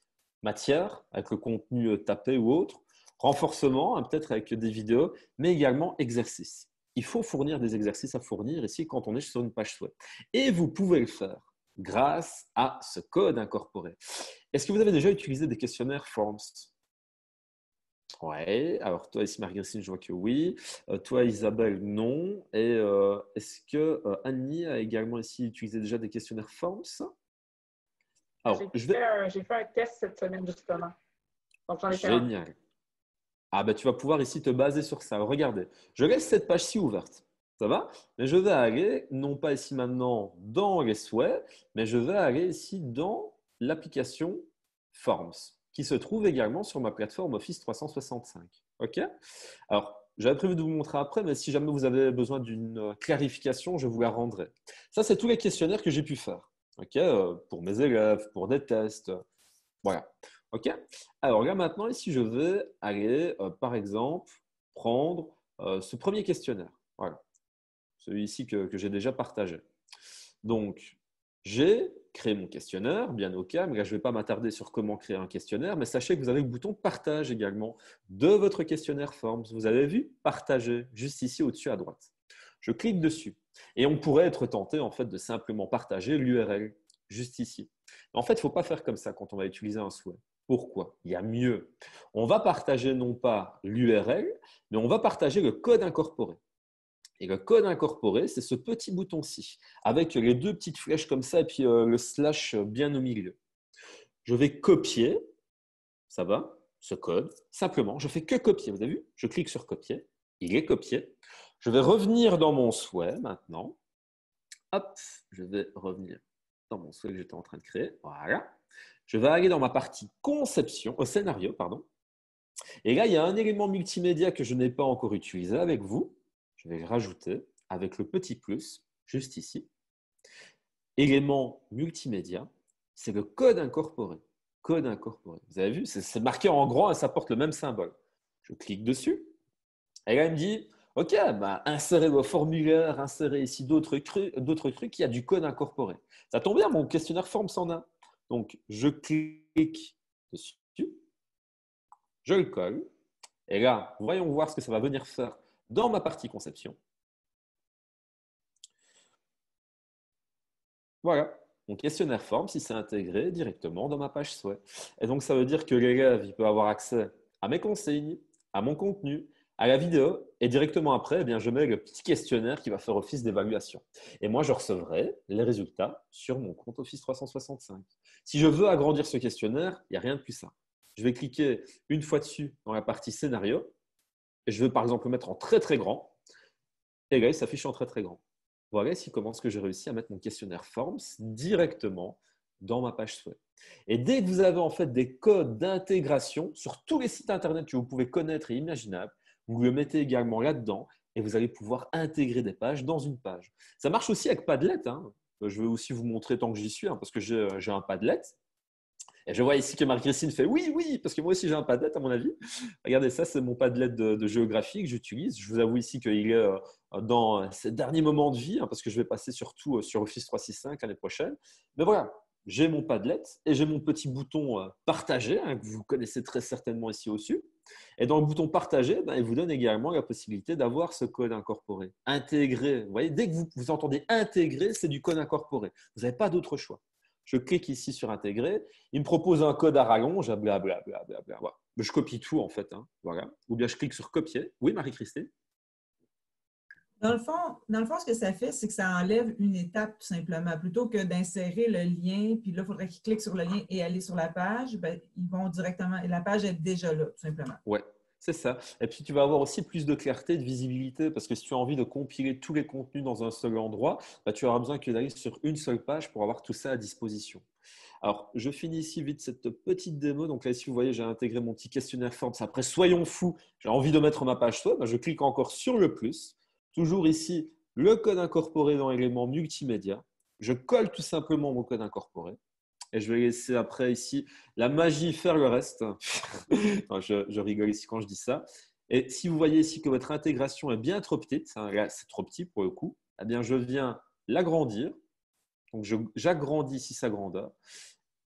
B: matière, avec le contenu tapé ou autre, renforcement, peut-être avec des vidéos, mais également exercice. Il faut fournir des exercices à fournir ici quand on est sur une page Sway. Et vous pouvez le faire grâce à ce code incorporé. Est-ce que vous avez déjà utilisé des questionnaires Forms? Oui. Alors, toi, ici, Marie-Christine, je vois que oui. Toi, Isabelle, non. Et est-ce que Annie a également ici utilisé déjà des questionnaires Forms? Alors,
E: J'ai fait un test cette semaine, justement. Donc, j'en ai fait un.
B: Génial. Ah, ben, tu vas pouvoir ici te baser sur ça. Alors, regardez, je laisse cette page-ci ouverte. Ça va? Mais je vais aller, non pas ici maintenant dans les souhaits, mais je vais aller ici dans l'application Forms, qui se trouve également sur ma plateforme Office 365. OK? Alors, j'avais prévu de vous montrer après, mais si jamais vous avez besoin d'une clarification, je vous la rendrai. Ça, c'est tous les questionnaires que j'ai pu faire. OK? Pour mes élèves, pour des tests. Voilà. OK? Alors là, maintenant, ici, je vais aller, par exemple, prendre ce premier questionnaire. Voilà. Celui-ci que j'ai déjà partagé. Donc, j'ai créé mon questionnaire, bien au calme. Là, je ne vais pas m'attarder sur comment créer un questionnaire, mais sachez que vous avez le bouton partage également de votre questionnaire Forms. Vous avez vu partager juste ici au-dessus à droite. Je clique dessus et on pourrait être tenté en fait de simplement partager l'URL juste ici. En fait, il ne faut pas faire comme ça quand on va utiliser un souhait. Pourquoi? Il y a mieux. On va partager non pas l'URL, mais on va partager le code incorporé. Et le code incorporé, c'est ce petit bouton-ci, avec les deux petites flèches comme ça et puis le slash bien au milieu. Je vais copier, ça va, ce code. Simplement, je fais que copier. Vous avez vu? Je clique sur copier. Il est copié. Je vais revenir dans mon souhait maintenant. Hop, je vais revenir dans mon souhait que j'étais en train de créer. Voilà. Je vais aller dans ma partie conception, au scénario, pardon. Et là, il y a un élément multimédia que je n'ai pas encore utilisé avec vous. Je vais le rajouter avec le petit plus, juste ici. Élément multimédia, c'est le code incorporé. Code incorporé. Vous avez vu, c'est marqué en grand et ça porte le même symbole. Je clique dessus. Et là, il me dit, OK, bah, insérez vos formulaires, insérez ici d'autres trucs, il y a du code incorporé. Ça tombe bien, mon questionnaire Forms en a. Donc, je clique dessus, je le colle. Et là, voyons voir ce que ça va venir faire dans ma partie conception. Voilà, mon questionnaire Forms, il s'est intégré directement dans ma page souhait. Et donc, ça veut dire que l'élève, il peut avoir accès à mes consignes, à mon contenu, à la vidéo, et directement après, eh bien, je mets le petit questionnaire qui va faire office d'évaluation. Et moi, je recevrai les résultats sur mon compte Office 365. Si je veux agrandir ce questionnaire, il n'y a rien de plus simple. Je vais cliquer une fois dessus dans la partie scénario et je veux par exemple le mettre en très très grand. Et là, il s'affiche en très très grand. Voilà ici comment est-ce que j'ai réussi à mettre mon questionnaire Forms directement dans ma page souhait. Et dès que vous avez en fait des codes d'intégration sur tous les sites internet que vous pouvez connaître et imaginables, vous le mettez également là-dedans et vous allez pouvoir intégrer des pages dans une page. Ça marche aussi avec Padlet. Hein. Je vais aussi vous montrer tant que j'y suis, hein, parce que j'ai un Padlet. Et je vois ici que Marie-Christine fait oui, oui, parce que moi aussi j'ai un Padlet à mon avis. Regardez ça, c'est mon Padlet de géographie que j'utilise. Je vous avoue ici qu'il est dans ces derniers moments de vie, hein, parce que je vais passer surtout sur Office 365 l'année prochaine. Mais voilà, j'ai mon Padlet et j'ai mon petit bouton partager, hein, que vous connaissez très certainement ici au-dessus. Et dans le bouton partager, ben, il vous donne également la possibilité d'avoir ce code incorporé. Intégrer, vous voyez, dès que vous entendez intégrer, c'est du code incorporé. Vous n'avez pas d'autre choix. Je clique ici sur intégrer. Il me propose un code à rallonge, blablabla. Voilà. Je copie tout en fait. Hein. Voilà. Ou bien je clique sur copier. Oui, Marie-Christine?
C: Dans le fond, ce que ça fait, c'est que ça enlève une étape tout simplement. Plutôt que d'insérer le lien, puis là, il faudrait qu'ils cliquent sur le lien et aller sur la page, ben, ils vont directement, et la page est déjà là, tout simplement.
B: Ouais, c'est ça. Et puis, tu vas avoir aussi plus de clarté, de visibilité, parce que si tu as envie de compiler tous les contenus dans un seul endroit, bah, tu auras besoin que d'aller sur une seule page pour avoir tout ça à disposition. Alors, je finis ici vite cette petite démo. Donc là, ici, vous voyez, j'ai intégré mon petit questionnaire Forms. Après, soyons fous, j'ai envie de mettre ma page web. Je clique encore sur le plus. Toujours ici, le code incorporé dans l'élément multimédia. Je colle tout simplement mon code incorporé. Et je vais laisser après ici la magie faire le reste. Non, je rigole ici quand je dis ça. Et si vous voyez ici que votre intégration est bien trop petite, hein, là, c'est trop petit pour le coup, eh bien, je viens l'agrandir. Donc, j'agrandis ici sa grandeur.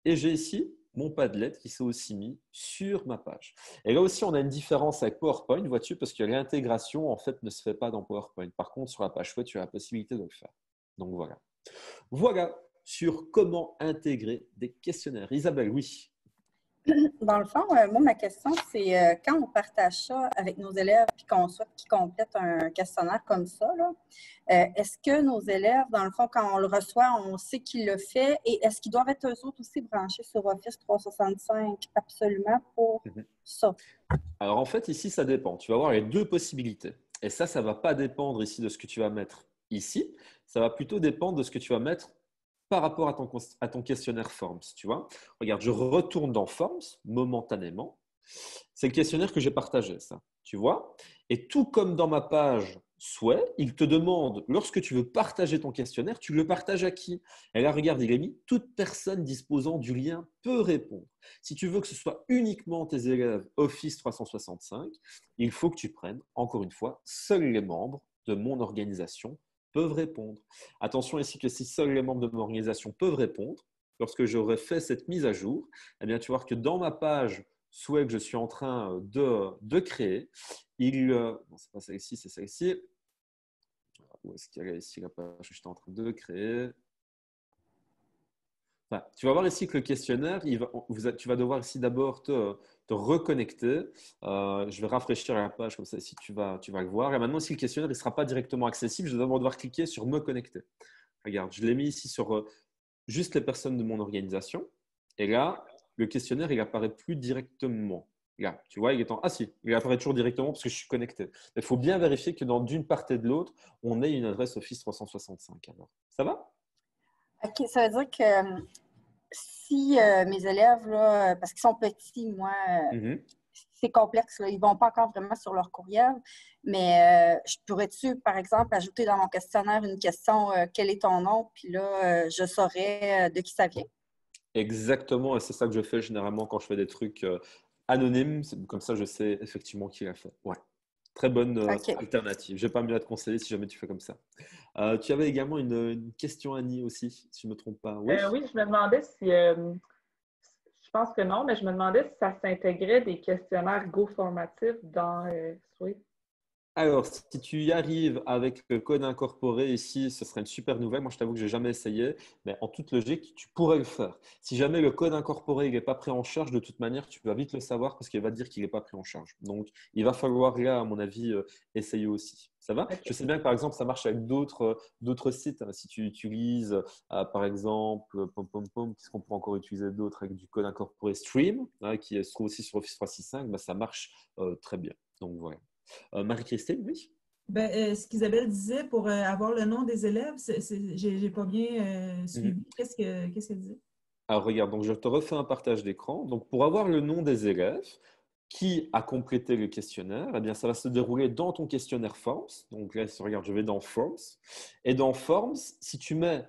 B: Et j'ai ici mon Padlet qui s'est aussi mis sur ma page. Et là aussi, on a une différence avec PowerPoint, vois-tu, parce que l'intégration, en fait, ne se fait pas dans PowerPoint. Par contre, sur la page web, tu as la possibilité de le faire. Donc, voilà. Voilà sur comment intégrer des questionnaires. Isabelle, oui.
D: Dans le fond, moi, ma question, c'est quand on partage ça avec nos élèves et qu'on souhaite qu'ils complètent un questionnaire comme ça, est-ce que nos élèves, dans le fond, quand on le reçoit, on sait qu'il le fait et est-ce qu'ils doivent être eux autres aussi branchés sur Office 365 absolument pour ça?
B: Alors, en fait, ici, ça dépend. Tu vas avoir les deux possibilités. Et ça ne va pas dépendre ici de ce que tu vas mettre ici. Ça va plutôt dépendre de ce que tu vas mettre par rapport à ton questionnaire Forms. Tu vois? Regarde, je retourne dans Forms momentanément. C'est le questionnaire que j'ai partagé, ça. Tu vois? Et tout comme dans ma page souhait, il te demande, lorsque tu veux partager ton questionnaire, tu le partages à qui? Et là, regarde, il est mis, toute personne disposant du lien peut répondre. Si tu veux que ce soit uniquement tes élèves Office 365, il faut que tu prennes, encore une fois, seuls les membres de mon organisation peuvent répondre. Attention ici que si seuls les membres de mon organisation peuvent répondre, lorsque j'aurai fait cette mise à jour, eh bien, tu vas voir que dans ma page souhait que je suis en train de créer, non, c'est pas celle-ci, c'est celle-ci. Où est-ce qu'il y a ici la page que j'étais en train de créer? Enfin, tu vas voir ici que le questionnaire, tu vas devoir ici d'abord te reconnecter. Je vais rafraîchir la page comme ça, ici tu vas le voir. Et maintenant, si le questionnaire ne sera pas directement accessible, je vais d'abord devoir cliquer sur me connecter. Regarde, je l'ai mis ici sur juste les personnes de mon organisation. Et là, le questionnaire, il apparaît plus directement. Là, tu vois, ah si, il apparaît toujours directement parce que je suis connecté. Il faut bien vérifier que d'une part et de l'autre, on ait une adresse Office 365. Alors, ça va?
D: OK, ça veut dire que si mes élèves, là, parce qu'ils sont petits, moi, c'est complexe, là, ils ne vont pas encore vraiment sur leur courriel, mais je pourrais-tu, par exemple, ajouter dans mon questionnaire une question quel est ton nom? Puis là, je saurais de qui ça vient.
B: Exactement, et c'est ça que je fais généralement quand je fais des trucs anonymes. Comme ça, je sais effectivement qui l'a fait. Ouais. Très bonne alternative. Je ne vais pas mieux à te conseiller si jamais tu fais comme ça. Tu avais également une question, Annie, aussi, si je ne me trompe pas. Oui,
E: oui, je me demandais si, je pense que non, mais je me demandais si ça s'intégrait des questionnaires Go formatifs dans Swift.
B: Alors, si tu y arrives avec le code incorporé ici, ce serait une super nouvelle. Moi, je t'avoue que je n'ai jamais essayé, mais en toute logique, tu pourrais le faire. Si jamais le code incorporé n'est pas pris en charge, de toute manière, tu vas vite le savoir parce qu'il va te dire qu'il n'est pas pris en charge. Donc, il va falloir là, à mon avis, essayer aussi. Ça va?
E: OK.
B: Je sais bien que, par exemple, ça marche avec d'autres sites. Si tu utilises, par exemple, qu'est-ce qu'on peut encore utiliser d'autre avec du code incorporé Stream, qui se trouve aussi sur Office 365, ça marche très bien. Donc, voilà. Marie-Christine, oui?
C: Ben, ce qu'Isabelle disait pour avoir le nom des élèves, j'ai pas bien
B: Mhm.
C: suivi. Qu'est-ce qu'elle disait?
B: Alors, regarde, donc je te refais un partage d'écran. Donc, pour avoir le nom des élèves qui a complété le questionnaire, eh bien, ça va se dérouler dans ton questionnaire Forms. Donc, là, si tu regardes, je vais dans Forms. Et dans Forms, si tu mets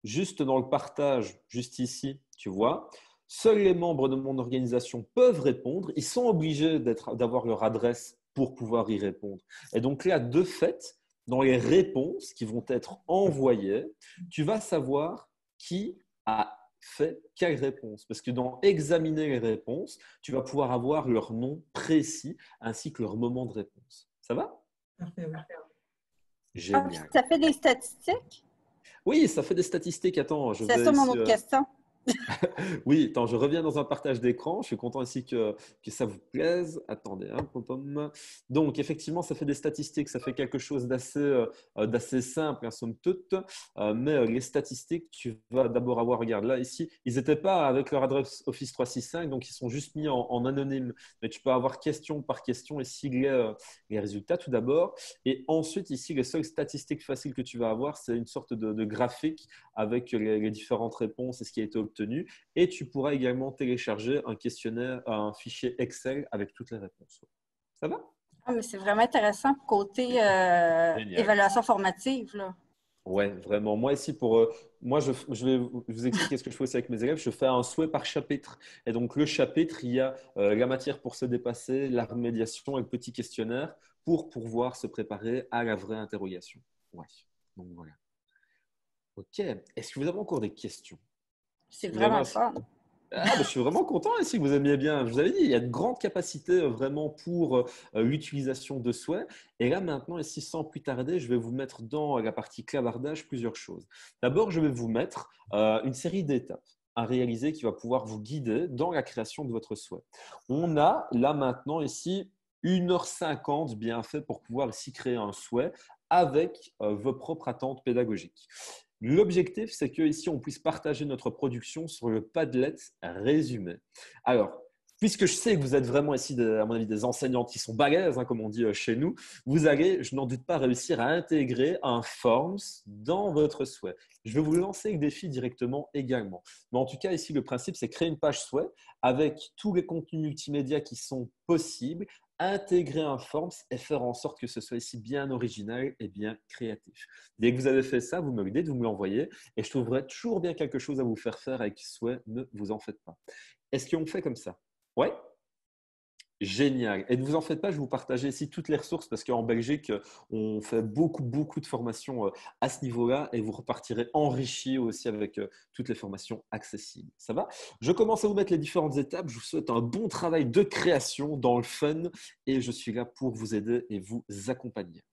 B: juste dans le partage, juste ici, tu vois, seuls les membres de mon organisation peuvent répondre. Ils sont obligés d'avoir leur adresse pour pouvoir y répondre. Et donc là, de fait, dans les réponses qui vont être envoyées, tu vas savoir qui a fait quelle réponse. Parce que dans examiner les réponses, tu vas pouvoir avoir leur nom précis ainsi que leur moment de réponse. Ça va?
C: Parfait, oui.
D: Ah, puis
B: Génial.
D: ça fait des statistiques?
B: Oui, ça fait des statistiques. Attends, je
D: C'est
B: vais
D: ça mon
B: ici.
D: autre question.
B: Oui, attends, je reviens dans un partage d'écran. Je suis content ici que ça vous plaise. Attendez, hein, donc, effectivement, ça fait des statistiques. Ça fait quelque chose d'assez simple, hein, somme toute. Mais les statistiques, tu vas d'abord avoir, regarde là, ici, ils n'étaient pas avec leur adresse Office 365, donc ils sont juste mis en anonyme. Mais tu peux avoir question par question ici les résultats tout d'abord. Et ensuite, ici, les seules statistiques faciles que tu vas avoir, c'est une sorte de graphique avec les différentes réponses et ce qui a été obtenu. Et tu pourras également télécharger un questionnaire, un fichier Excel avec toutes les réponses. Ça va?
D: Ah, mais c'est vraiment intéressant côté
B: Génial.
D: évaluation formative, là.
B: Ouais, vraiment. Moi, ici, moi, je vais vous expliquer ce que je fais aussi avec mes élèves. Je fais un souhait par chapitre. Et donc, le chapitre, il y a la matière pour se dépasser, la remédiation et le petit questionnaire pour pouvoir se préparer à la vraie interrogation. Ouais. Donc, voilà. OK. Est-ce que vous avez encore des questions?
D: C'est
B: Vous avez
D: vraiment
B: un-
D: le fun.
B: Ah, je suis vraiment content ici que vous aimiez bien. Je vous avais dit, il y a de grandes capacités vraiment pour l'utilisation de souhaits. Et là, maintenant, ici, sans plus tarder, je vais vous mettre dans la partie clavardage plusieurs choses. D'abord, je vais vous mettre une série d'étapes à réaliser qui va pouvoir vous guider dans la création de votre souhait. On a là maintenant ici 1h50 bien fait pour pouvoir ici créer un souhait avec vos propres attentes pédagogiques. L'objectif, c'est qu'ici, on puisse partager notre production sur le Padlet résumé. Alors, puisque je sais que vous êtes vraiment ici, à mon avis, des enseignantes qui sont balèzes, hein, comme on dit chez nous, vous allez, je n'en doute pas, réussir à intégrer un Forms dans votre souhait. Je vais vous lancer le défi directement également. Mais en tout cas, ici, le principe, c'est créer une page souhait avec tous les contenus multimédia qui sont possibles, intégrer un Forms et faire en sorte que ce soit ici bien original et bien créatif. Dès que vous avez fait ça, vous me le dites, vous me l'envoyez et je trouverai toujours bien quelque chose à vous faire faire avec souhait. Ne vous en faites pas. Est-ce qu'on fait comme ça? Ouais? Génial. Et ne vous en faites pas, je vais vous partager ici toutes les ressources parce qu'en Belgique, on fait beaucoup de formations à ce niveau-là et vous repartirez enrichi aussi avec toutes les formations accessibles. Ça va? Je commence à vous mettre les différentes étapes. Je vous souhaite un bon travail de création dans le fun et je suis là pour vous aider et vous accompagner.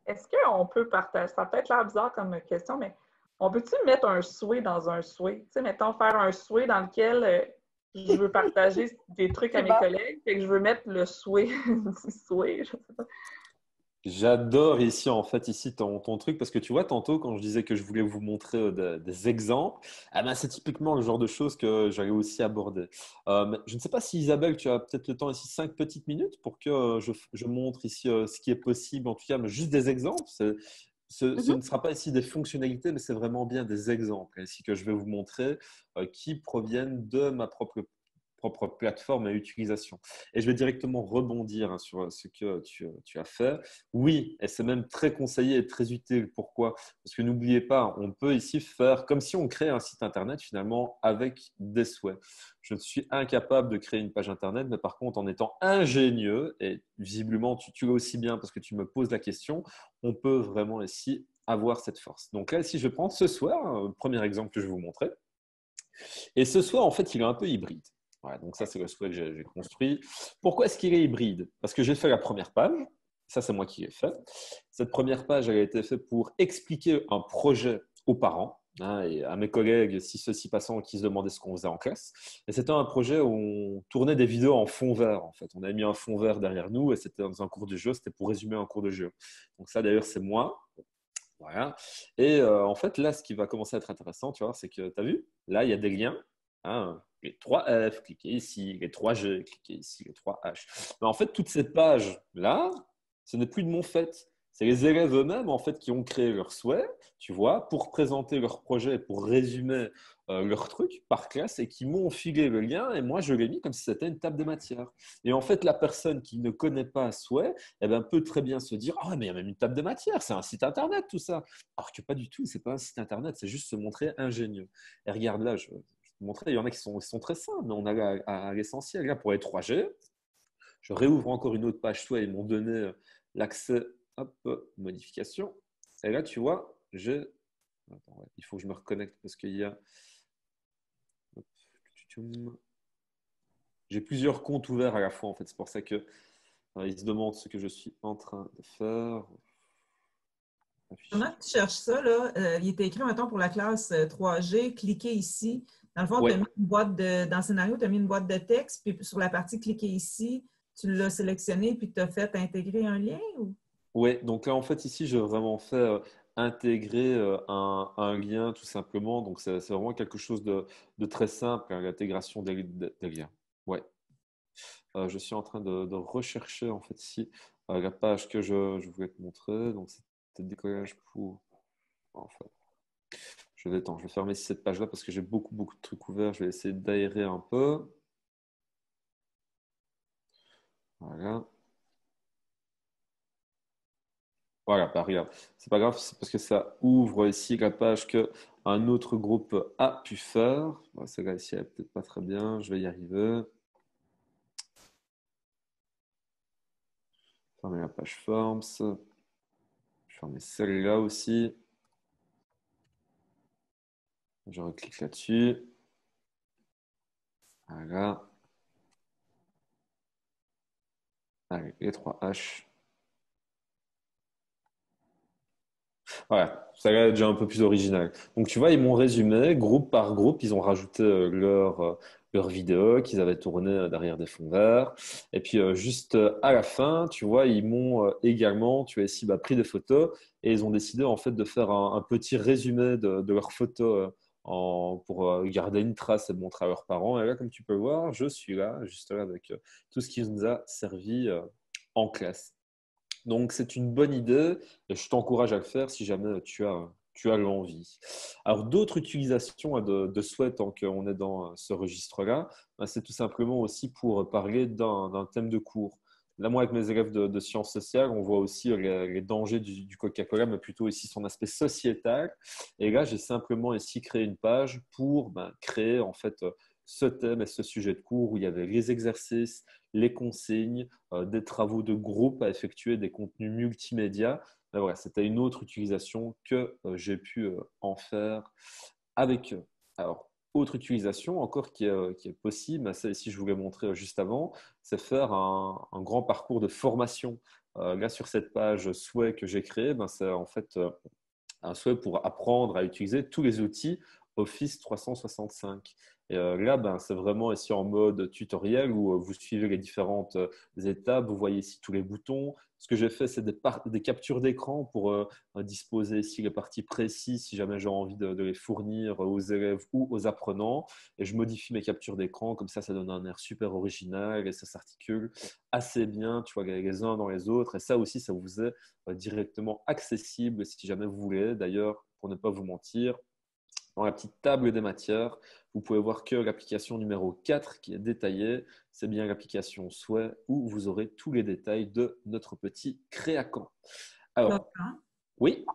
E: Est-ce qu'on peut partager, ça peut être l'air bizarre comme question, mais on peut-tu mettre un souhait dans un souhait? Tu sais, mettons, faire un souhait dans lequel je veux partager des trucs à mes collègues et que je veux mettre le souhait du souhait, je sais pas.
B: J'adore ici, en fait, ici ton truc, parce que tu vois, tantôt, quand je disais que je voulais vous montrer des exemples, ah ben, c'est typiquement le genre de choses que j'allais aussi aborder. Mais je ne sais pas si Isabelle, tu as peut-être le temps ici, 5 petites minutes pour que je montre ici ce qui est possible, en tout cas, mais juste des exemples. Ce ne sera pas ici des fonctionnalités, mais c'est vraiment bien des exemples ici que je vais vous montrer qui proviennent de ma propre plateforme et utilisation. Et je vais directement rebondir hein, sur ce que tu as fait. Oui, et c'est même très conseillé et très utile. Pourquoi? Parce que n'oubliez pas, on peut ici faire comme si on crée un site Internet finalement avec des souhaits. Je suis incapable de créer une page Internet, mais par contre, en étant ingénieux, et visiblement, tu l'as aussi bien parce que tu me poses la question, on peut vraiment ici avoir cette force. Donc là, ici, je vais prendre ce soir, premier exemple que je vais vous montrer. Et ce soir, en fait, il est un peu hybride. Ouais, donc ça, c'est le souhait que j'ai construit. Pourquoi est-ce qu'il est hybride? Parce que j'ai fait la première page ça, c'est moi qui l'ai fait. Cette première page, elle a été faite pour expliquer un projet aux parents, hein, et à mes collègues, si ceux-ci passant, qui se demandaient ce qu'on faisait en classe. Et c'était un projet où on tournait des vidéos en fond vert, en fait. On avait mis un fond vert derrière nous et c'était dans un cours de jeu, c'était pour résumer un cours de jeu. Donc ça, d'ailleurs, c'est moi. Voilà. Et en fait, là, ce qui va commencer à être intéressant, tu vois, c'est que tu as vu, là, il y a des liens. Hein, les 3 F, cliquez ici, les 3 G, cliquez ici, les 3 H. Mais en fait, toutes ces pages-là, ce n'est plus de mon fait. C'est les élèves eux-mêmes en fait, qui ont créé leur souhait, tu vois, pour présenter leur projet, pour résumer leur truc par classe et qui m'ont filé le lien et moi, je l'ai mis comme si c'était une table de matière. Et en fait, la personne qui ne connaît pas souhait eh ben, peut très bien se dire « Ah, mais il y a même une table de matière, c'est un site internet tout ça !» Alors que pas du tout, ce n'est pas un site internet, c'est juste se montrer ingénieux. Et regarde là, je vais te montrer, il y en a qui sont très simples, mais on a à l'essentiel. Là, pour les 3G, je réouvre encore une autre page souhait, ils m'ont donné l'accès. Hop, modification. Et là, tu vois, j'ai. Attends, ouais, il faut que je me reconnecte parce qu'il y a. Hop. J'ai plusieurs comptes ouverts à la fois, en fait. C'est pour ça que ils se demandent ce que je suis en train de faire.
C: Pendant que tu cherches ça, là, il était écrit, mettons, pour la classe 3G, cliquez ici. Dans le fond,
B: Ouais.
C: tu as mis une boîte dans le scénario, tu as mis une boîte de texte, puis sur la partie cliquez ici, tu l'as sélectionné, puis tu as fait intégrer un lien? Ou?
B: Oui, donc là, en fait, ici, j'ai vraiment fait intégrer un lien, tout simplement. Donc, c'est vraiment quelque chose de très simple, hein, l'intégration des liens. Ouais. Je suis en train de rechercher, en fait, ici, la page que je voulais te montrer. Donc, c'était décollage pour… Enfin, je vais fermer cette page-là parce que j'ai beaucoup de trucs ouverts. Je vais essayer d'aérer un peu. Voilà. Voilà, bah, regarde, c'est pas grave, c'est parce que ça ouvre ici la page qu'un autre groupe a pu faire. Bon, celle-là ici, elle est peut-être pas très bien, je vais y arriver. Fermer la page Forms. Je vais fermer celle-là aussi. Je reclique là-dessus. Voilà. Allez, les 3 H. Voilà, ça là est déjà un peu plus original. Donc tu vois, ils m'ont résumé groupe par groupe, ils ont rajouté leur vidéo qu'ils avaient tourné derrière des fonds verts. Et puis juste à la fin, tu vois, ils m'ont également, tu as ici pris des photos et ils ont décidé en fait de faire un petit résumé de leurs photos pour garder une trace et de montrer à leurs parents. Et là, comme tu peux voir, je suis là, juste là avec tout ce qui nous a servi en classe. Donc, c'est une bonne idée et je t'encourage à le faire si jamais tu as l'envie. Alors, d'autres utilisations de Sweat tant qu'on est dans ce registre-là, c'est tout simplement aussi pour parler d'un thème de cours. Là, moi, avec mes élèves de sciences sociales, on voit aussi les dangers du Coca-Cola, mais plutôt ici son aspect sociétal. Et là, j'ai simplement ici créé une page pour créer en fait ce thème et ce sujet de cours où il y avait les exercices, les consignes, des travaux de groupe à effectuer, des contenus multimédia. Mais voilà, c'était une autre utilisation que j'ai pu en faire avec eux. Alors, autre utilisation encore qui est possible, ça ici je voulais montrer juste avant, c'est faire un grand parcours de formation. Là, sur cette page souhait que j'ai créée, c'est en fait un souhait pour apprendre à utiliser tous les outils Office 365. Et là, c'est vraiment ici en mode tutoriel où vous suivez les différentes étapes. Vous voyez ici tous les boutons. Ce que j'ai fait, c'est des captures d'écran pour disposer ici les parties précises si jamais j'ai envie de les fournir aux élèves ou aux apprenants. Et je modifie mes captures d'écran. Comme ça donne un air super original et ça s'articule assez bien, tu vois, les uns dans les autres. Et ça aussi, ça vous est directement accessible si jamais vous voulez. D'ailleurs, pour ne pas vous mentir, dans la petite table des matières, vous pouvez voir que l'application numéro 4 qui est détaillée, c'est bien l'application Souhait où vous aurez tous les détails de notre petit créacan. Alors, oui.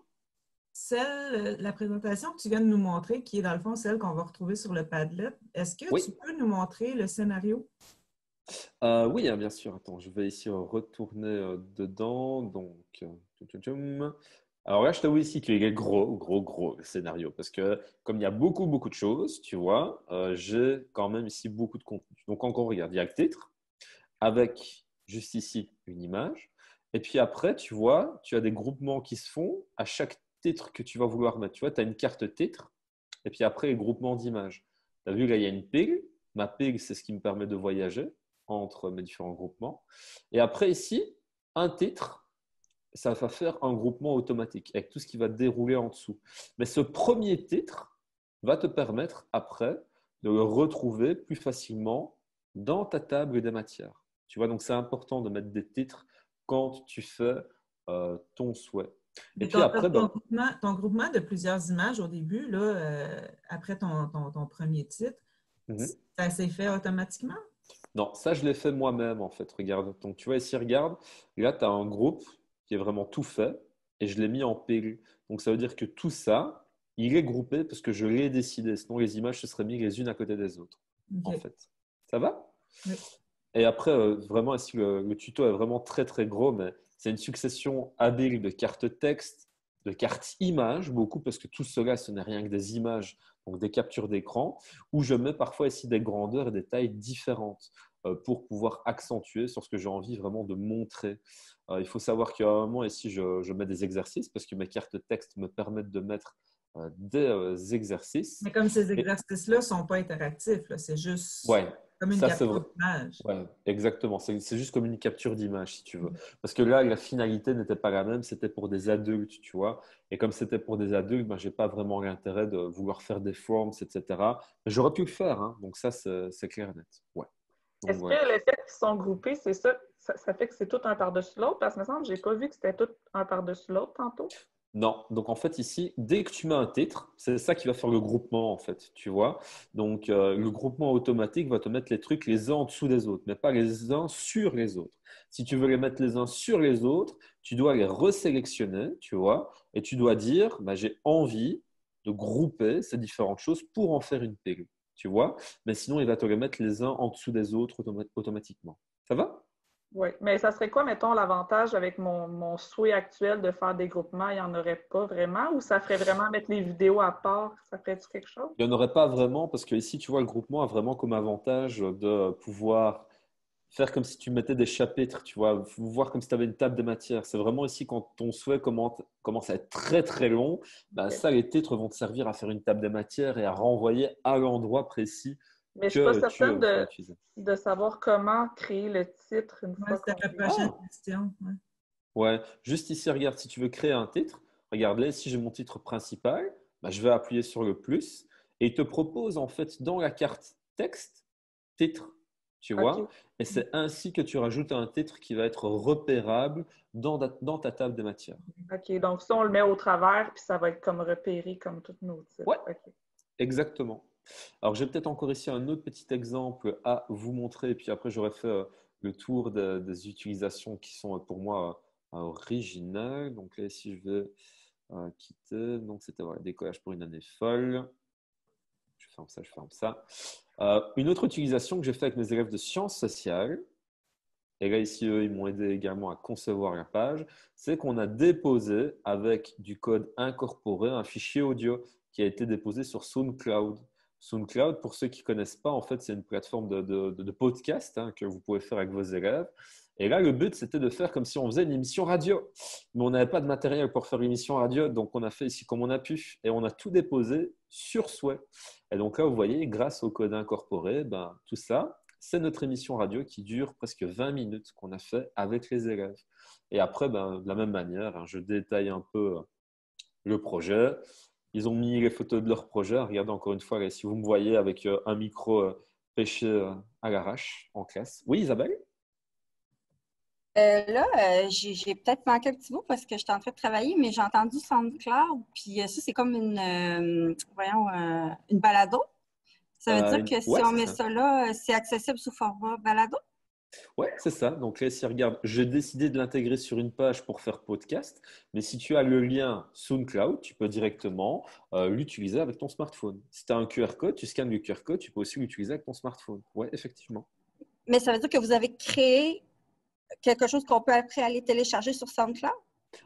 C: La présentation que tu viens de nous montrer, qui est dans le fond celle qu'on va retrouver sur le Padlet, est-ce que
B: Oui.
C: tu peux nous montrer le scénario?
B: Oui, hein, bien sûr. Attends, je vais ici retourner dedans. Donc, alors là, je t'avoue ici qu'il est gros le scénario parce que comme il y a beaucoup de choses, tu vois, j'ai quand même ici beaucoup de contenu. Donc, encore, regarde, il y a le titre avec juste ici une image. Et puis après, tu vois, tu as des groupements qui se font à chaque titre que tu vas vouloir mettre. Tu vois, tu as une carte titre et puis après, les groupements d'images. Tu as vu, là, il y a une pile. Ma pile, c'est ce qui me permet de voyager entre mes différents groupements. Et après, ici, un titre, ça va faire un groupement automatique avec tout ce qui va dérouler en dessous. Mais ce premier titre va te permettre après de le retrouver plus facilement dans ta table des matières. Tu vois, donc c'est important de mettre des titres quand tu fais ton souhait. Et
C: Mais
B: puis après,
C: ton groupement de plusieurs images au début, là, après ton premier titre, ça s'est fait automatiquement?
B: non, ça je l'ai fait moi-même en fait. Regarde, donc tu vois ici, regarde, là tu as un groupe qui est vraiment tout fait et je l'ai mis en pile. Donc ça veut dire que tout ça, il est groupé parce que je l'ai décidé. Sinon les images se seraient mises les unes à côté des autres en
C: OK.
B: fait. Ça va?
C: Oui.
B: Et après, vraiment, ici, le tuto est vraiment très, très gros, mais c'est une succession habile de cartes texte, de cartes images, beaucoup, parce que tout cela, ce n'est rien que des images, donc des captures d'écran, où je mets parfois ici des grandeurs et des tailles différentes pour pouvoir accentuer sur ce que j'ai envie vraiment de montrer. Il faut savoir qu'à un moment, ici, je mets des exercices, parce que mes cartes texte me permettent de mettre des exercices.
C: Mais comme ces exercices-là ne sont pas interactifs, là, c'est juste
B: Ouais,
C: comme une
B: ça c'est
C: capture
B: vrai.
C: d'image.
B: Ouais, exactement. C'est juste comme une capture d'image, si tu veux. Parce que là, la finalité n'était pas la même, c'était pour des adultes, tu vois. Et comme c'était pour des adultes, ben, je n'ai pas vraiment l'intérêt de vouloir faire des forms, etc. Mais j'aurais pu le faire, hein. Donc ça, c'est clair et net. Ouais. Donc
E: Est-ce que
B: voilà.
E: le fait qu'ils sont groupés, c'est ça fait que c'est tout un par-dessus l'autre? Parce que, me semble, j'ai pas vu que c'était tout un par-dessus l'autre tantôt.
B: Non, donc en fait ici, dès que tu mets un titre, c'est ça qui va faire le groupement en fait, tu vois. Donc le groupement automatique va te mettre les trucs les uns en dessous des autres, mais pas les uns sur les autres. Si tu veux les mettre les uns sur les autres, tu dois les resélectionner, tu vois, et tu dois dire, bah, j'ai envie de grouper ces différentes choses pour en faire une pile, tu vois. Mais sinon, il va te les mettre les uns en dessous des autres automatiquement. Ça va?
E: Oui. Mais ça serait quoi, mettons, l'avantage avec mon souhait actuel de faire des groupements? Il n'y en aurait pas vraiment? Ou ça ferait vraiment mettre les vidéos à part? Ça ferait-tu quelque chose?
B: Il n'y en aurait pas vraiment parce que ici, tu vois, le groupement a vraiment comme avantage de pouvoir faire comme si tu mettais des chapitres, tu vois, voir comme si tu avais une table de matière. C'est vraiment ici quand ton souhait commence à être très très long, ben
E: Okay.
B: ça, les titres vont te servir à faire une table de matière et à renvoyer à l'endroit précis
E: Mais je ne suis pas
B: que tu
E: certaine
B: vas utiliser.
E: de savoir comment créer le titre une
C: Ouais,
E: fois
C: c'était
E: qu'on
C: la
E: est.
C: prochaine
B: Ah,
C: question. Ouais.
B: ouais, juste ici, regarde, si tu veux créer un titre, regarde là, si j'ai mon titre principal, ben, je vais appuyer sur le plus et il te propose en fait dans la carte texte, titre, tu vois,
E: OK.
B: et c'est ainsi que tu rajoutes un titre qui va être repérable dans ta table des matières.
E: OK. Donc, ça, on le met au travers, puis ça va être comme repéré comme tous nos titres.
B: Ouais,
E: OK.
B: exactement. Alors, j'ai peut-être encore ici un autre petit exemple à vous montrer, et puis après, j'aurais fait le tour des utilisations qui sont pour moi originales. Donc là, ici, je vais quitter. Donc, c'était voilà, décollage pour une année folle. Je ferme ça, je ferme ça. Une autre utilisation que j'ai fait avec mes élèves de sciences sociales, et là, ici, eux, ils m'ont aidé également à concevoir la page, c'est qu'on a déposé avec du code incorporé un fichier audio qui a été déposé sur SoundCloud. SoundCloud, pour ceux qui ne connaissent pas, en fait, c'est une plateforme de podcast hein, que vous pouvez faire avec vos élèves. Et là, le but, c'était de faire comme si on faisait une émission radio. Mais on n'avait pas de matériel pour faire l'émission radio, donc on a fait ici comme on a pu. Et on a tout déposé sur souhait. Et donc là, vous voyez, grâce au code incorporé, ben, tout ça, c'est notre émission radio qui dure presque 20 minutes qu'on a fait avec les élèves. Et après, ben, de la même manière, hein, je détaille un peu le projet. Ils ont mis les photos de leur projet. Regardez encore une fois, là, si vous me voyez avec un micro pêché à l'arrache en classe. Oui, Isabelle?
D: J'ai peut-être manqué un petit bout parce que j'étais en train de travailler, mais j'ai entendu SoundCloud, puis ça, c'est comme une balado. Ça veut dire que si
B: Ouais,
D: on
B: c'est
D: met
B: ça.
D: ça là, c'est accessible sous format balado?
B: Ouais, c'est ça. Donc là, si regarde, j'ai décidé de l'intégrer sur une page pour faire podcast, mais si tu as le lien SoundCloud, tu peux directement l'utiliser avec ton smartphone. Si tu as un QR code, tu scannes le QR code, tu peux aussi l'utiliser avec ton smartphone. Ouais, effectivement.
D: Mais ça veut dire que vous avez créé quelque chose qu'on peut après aller télécharger sur SoundCloud?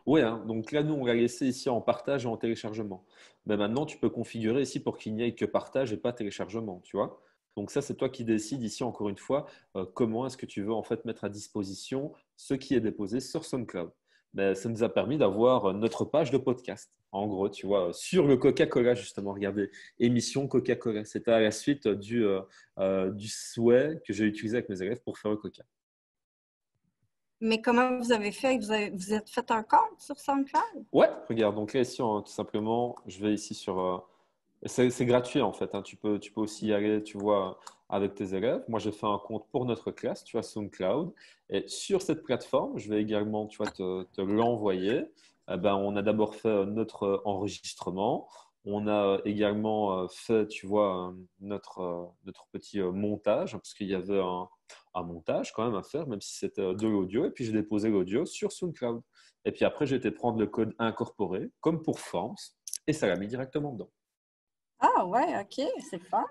B: Oui, hein. Donc là, nous, on l'a laissé ici en partage et en téléchargement. Mais maintenant, tu peux configurer ici pour qu'il n'y ait que partage et pas téléchargement, tu vois. Donc ça, c'est toi qui décides ici, encore une fois, comment est-ce que tu veux en fait mettre à disposition ce qui est déposé sur SoundCloud. Mais ça nous a permis d'avoir notre page de podcast. En gros, tu vois, sur le Coca-Cola, justement, regardez, émission Coca-Cola. C'était à la suite du souhait que j'ai utilisé avec mes élèves pour faire le Coca.
D: Mais comment vous avez fait? Vous êtes fait un compte sur SoundCloud?
B: Ouais, regarde, donc là, ici, tout simplement, je vais ici sur… c'est gratuit, en fait. Hein. Tu peux aussi y aller, tu vois, avec tes élèves. Moi, j'ai fait un compte pour notre classe, tu vois, SoundCloud. Et sur cette plateforme, je vais également, tu vois, te l'envoyer. Eh ben, on a d'abord fait notre enregistrement. On a également fait, tu vois, notre petit montage, parce qu'il y avait un montage quand même à faire, même si c'était de l'audio. Et puis, j'ai déposé l'audio sur SoundCloud. Et puis après, j'ai été prendre le code incorporé, comme pour Forms, et ça l'a mis directement dedans.
D: Ah ouais, OK, c'est fun.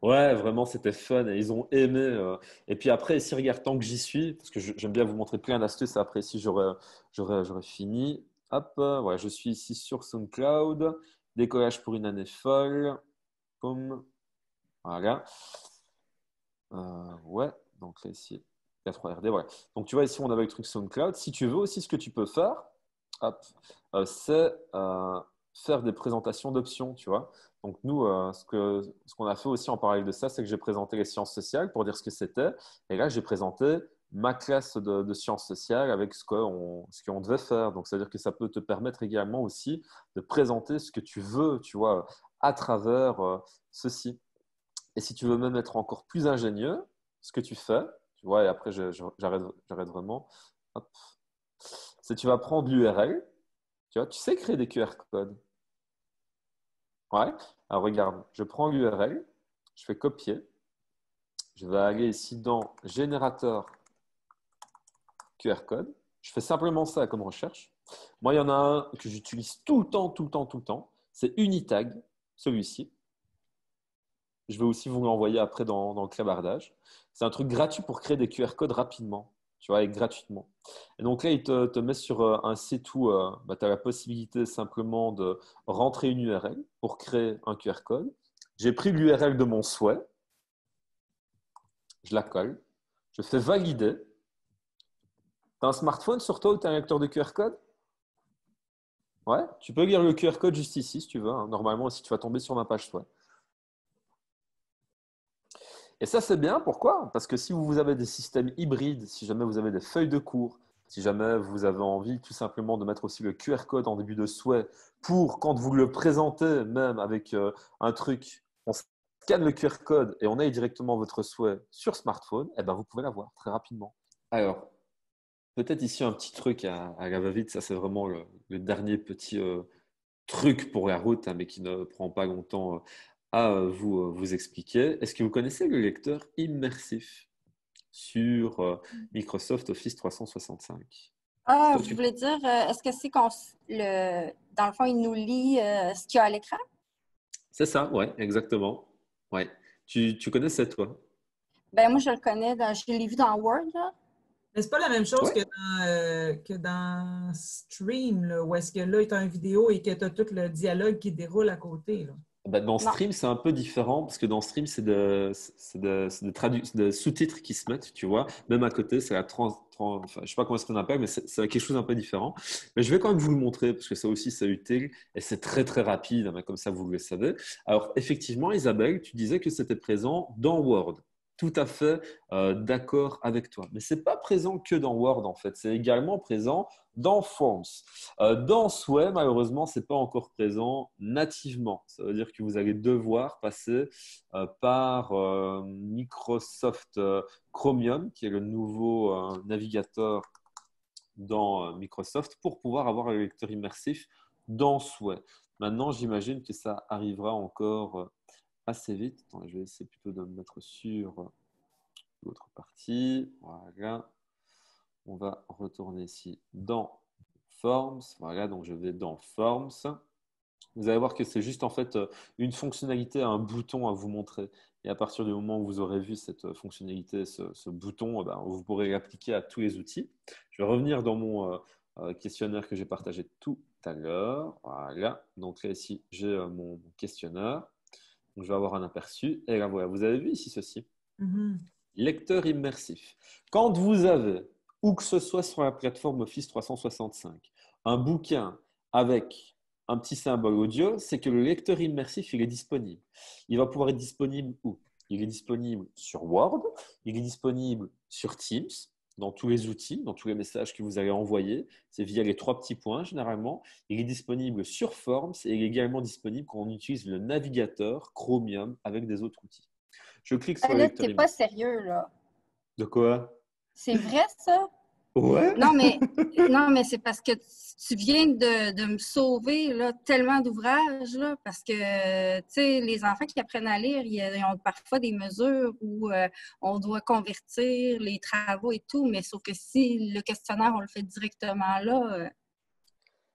B: Ouais, vraiment, c'était fun et ils ont aimé. Et puis après, si regarde, tant que j'y suis, parce que j'aime bien vous montrer plein d'astuces, après, si j'aurais fini. Hop, ouais, je suis ici sur SoundCloud. Décollage pour une année folle. Boum. Voilà. Ouais, donc là, ici, 4RD, voilà. Donc tu vois, ici, on avait le truc SoundCloud. Si tu veux aussi, ce que tu peux faire, hop, c'est faire des présentations d'options, tu vois. Donc nous, ce qu'on a fait aussi en parallèle de ça, c'est que j'ai présenté les sciences sociales pour dire ce que c'était. Et là, j'ai présenté ma classe de sciences sociales avec ce qu'on devait faire. Donc, c'est-à-dire que ça peut te permettre également aussi de présenter ce que tu veux, tu vois, à travers ceci. Et si tu veux même être encore plus ingénieux, ce que tu fais, tu vois, et après j'arrête vraiment, hop, c'est que tu vas prendre l'URL, tu vois, tu sais créer des QR codes. Ouais, alors regarde, je prends l'URL, je fais copier, je vais aller ici dans générateur QR code, je fais simplement ça comme recherche. Moi, il y en a un que j'utilise tout le temps, c'est Unitag, celui-ci. Je vais aussi vous l'envoyer après dans le clavardage. C'est un truc gratuit pour créer des QR codes rapidement, tu vois, et gratuitement. Et donc là, il te met sur un site où tu as la possibilité simplement de rentrer une URL pour créer un QR code. J'ai pris l'URL de mon souhait, je la colle, je fais valider. Tu as un smartphone sur toi ou tu as un lecteur de QR code? Ouais, tu peux lire le QR code juste ici si tu veux, hein. Normalement, si tu vas tomber sur ma page souhait. Et ça, c'est bien. Pourquoi? Parce que si vous avez des systèmes hybrides, si jamais vous avez des feuilles de cours, si jamais vous avez envie tout simplement de mettre aussi le QR code en début de souhait pour quand vous le présentez, même avec un truc, on scanne le QR code et on a directement votre souhait sur smartphone, eh ben, vous pouvez l'avoir très rapidement. Alors, peut-être ici un petit truc à la va-vite, ça c'est vraiment le dernier petit truc pour la route, hein, mais qui ne prend pas longtemps à vous expliquer. Est-ce que vous connaissez le lecteur immersif sur Microsoft Office 365?
D: Ah,
B: Toi,
D: vous voulez dire, est-ce que c'est dans le fond, il nous lit ce qu'il y a à l'écran?
B: C'est ça, ouais, exactement. Ouais. Tu connais ça, toi?
D: Ben moi, je le connais, je l'ai vu dans Word, là.
C: Mais c'est pas la même chose
B: Ouais.
C: que dans Stream, là, où est-ce que là, tu as une vidéo et que tu as tout le dialogue qui déroule à côté, là.
B: Bah, dans
D: Non.
B: Stream, c'est un peu différent parce que dans Stream, c'est des sous-titres qui se mettent, tu vois. Même à côté, c'est enfin, je sais pas comment est-ce qu'on appelle, mais c'est quelque chose d'un peu différent. Mais je vais quand même vous le montrer parce que ça aussi, c'est utile et c'est très, très rapide, hein, comme ça, vous le savez. Alors, effectivement, Isabelle, tu disais que c'était présent dans Word. Tout à fait d'accord avec toi. Mais c'est pas présent que dans Word, en fait. C'est également présent dans Forms. Dans Souhait, malheureusement, ce n'est pas encore présent nativement. Ça veut dire que vous allez devoir passer par Microsoft Chromium, qui est le nouveau navigateur dans Microsoft, pour pouvoir avoir le lecteur immersif dans Souhait. Maintenant, j'imagine que ça arrivera encore assez vite. Attends, je vais essayer plutôt de me mettre sur l'autre partie. Voilà. On va retourner ici dans Forms. Voilà, donc je vais dans Forms. Vous allez voir que c'est juste en fait une fonctionnalité, un bouton à vous montrer. Et à partir du moment où vous aurez vu cette fonctionnalité, ce bouton, vous pourrez l'appliquer à tous les outils. Je vais revenir dans mon questionnaire que j'ai partagé tout à l'heure. Voilà, donc là ici, j'ai mon questionnaire. Donc, je vais avoir un aperçu. Et là, voilà, vous avez vu ici ceci.
C: Mm-hmm.
B: Lecteur immersif. Quand vous avez où que ce soit sur la plateforme Office 365, un bouquin avec un petit symbole audio, c'est que le lecteur immersif, il est disponible. Il va pouvoir être disponible où? Il est disponible sur Word, il est disponible sur Teams, dans tous les outils, dans tous les messages que vous allez envoyer. C'est via les 3 petits points, généralement. Il est disponible sur Forms et il est également disponible quand on utilise le navigateur Chromium avec des autres outils. Je clique sur le
D: Là,
B: lecteur
D: t'es pas
B: immersif.
D: sérieux, là.
B: De quoi?
D: C'est vrai, ça?
B: Ouais.
D: Non, mais c'est parce que tu viens de me sauver là, tellement d'ouvrages, là, parce que, tu sais, les enfants qui apprennent à lire, ils ont parfois des mesures où on doit convertir les travaux et tout, mais sauf que si le questionnaire, on le fait directement là,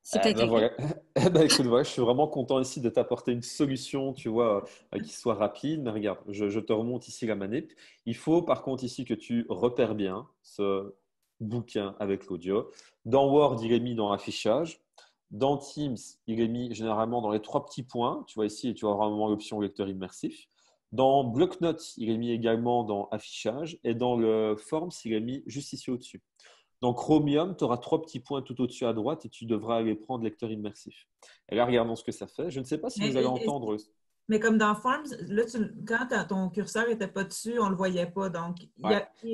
D: c'est
B: Ben
D: intégré.
B: voilà. Écoute, voilà, je suis vraiment content ici de t'apporter une solution, tu vois, qui soit rapide. Mais regarde, je te remonte ici la manip. Il faut par contre ici que tu repères bien ce bouquin avec l'audio. Dans Word, il est mis dans affichage. Dans Teams, il est mis généralement dans les 3 petits points. Tu vois ici, et tu auras vraiment l'option lecteur immersif. Dans Bloc-notes, il est mis également dans affichage. Et dans le Forms, il est mis juste ici au-dessus. Dans Chromium, tu auras 3 petits points tout au-dessus à droite et tu devras aller prendre lecteur immersif. Et là, regardons ce que ça fait. Je ne sais pas si vous allez entendre.
C: Mais comme dans Forms, là, quand ton curseur n'était pas dessus, on ne le voyait pas. Donc, il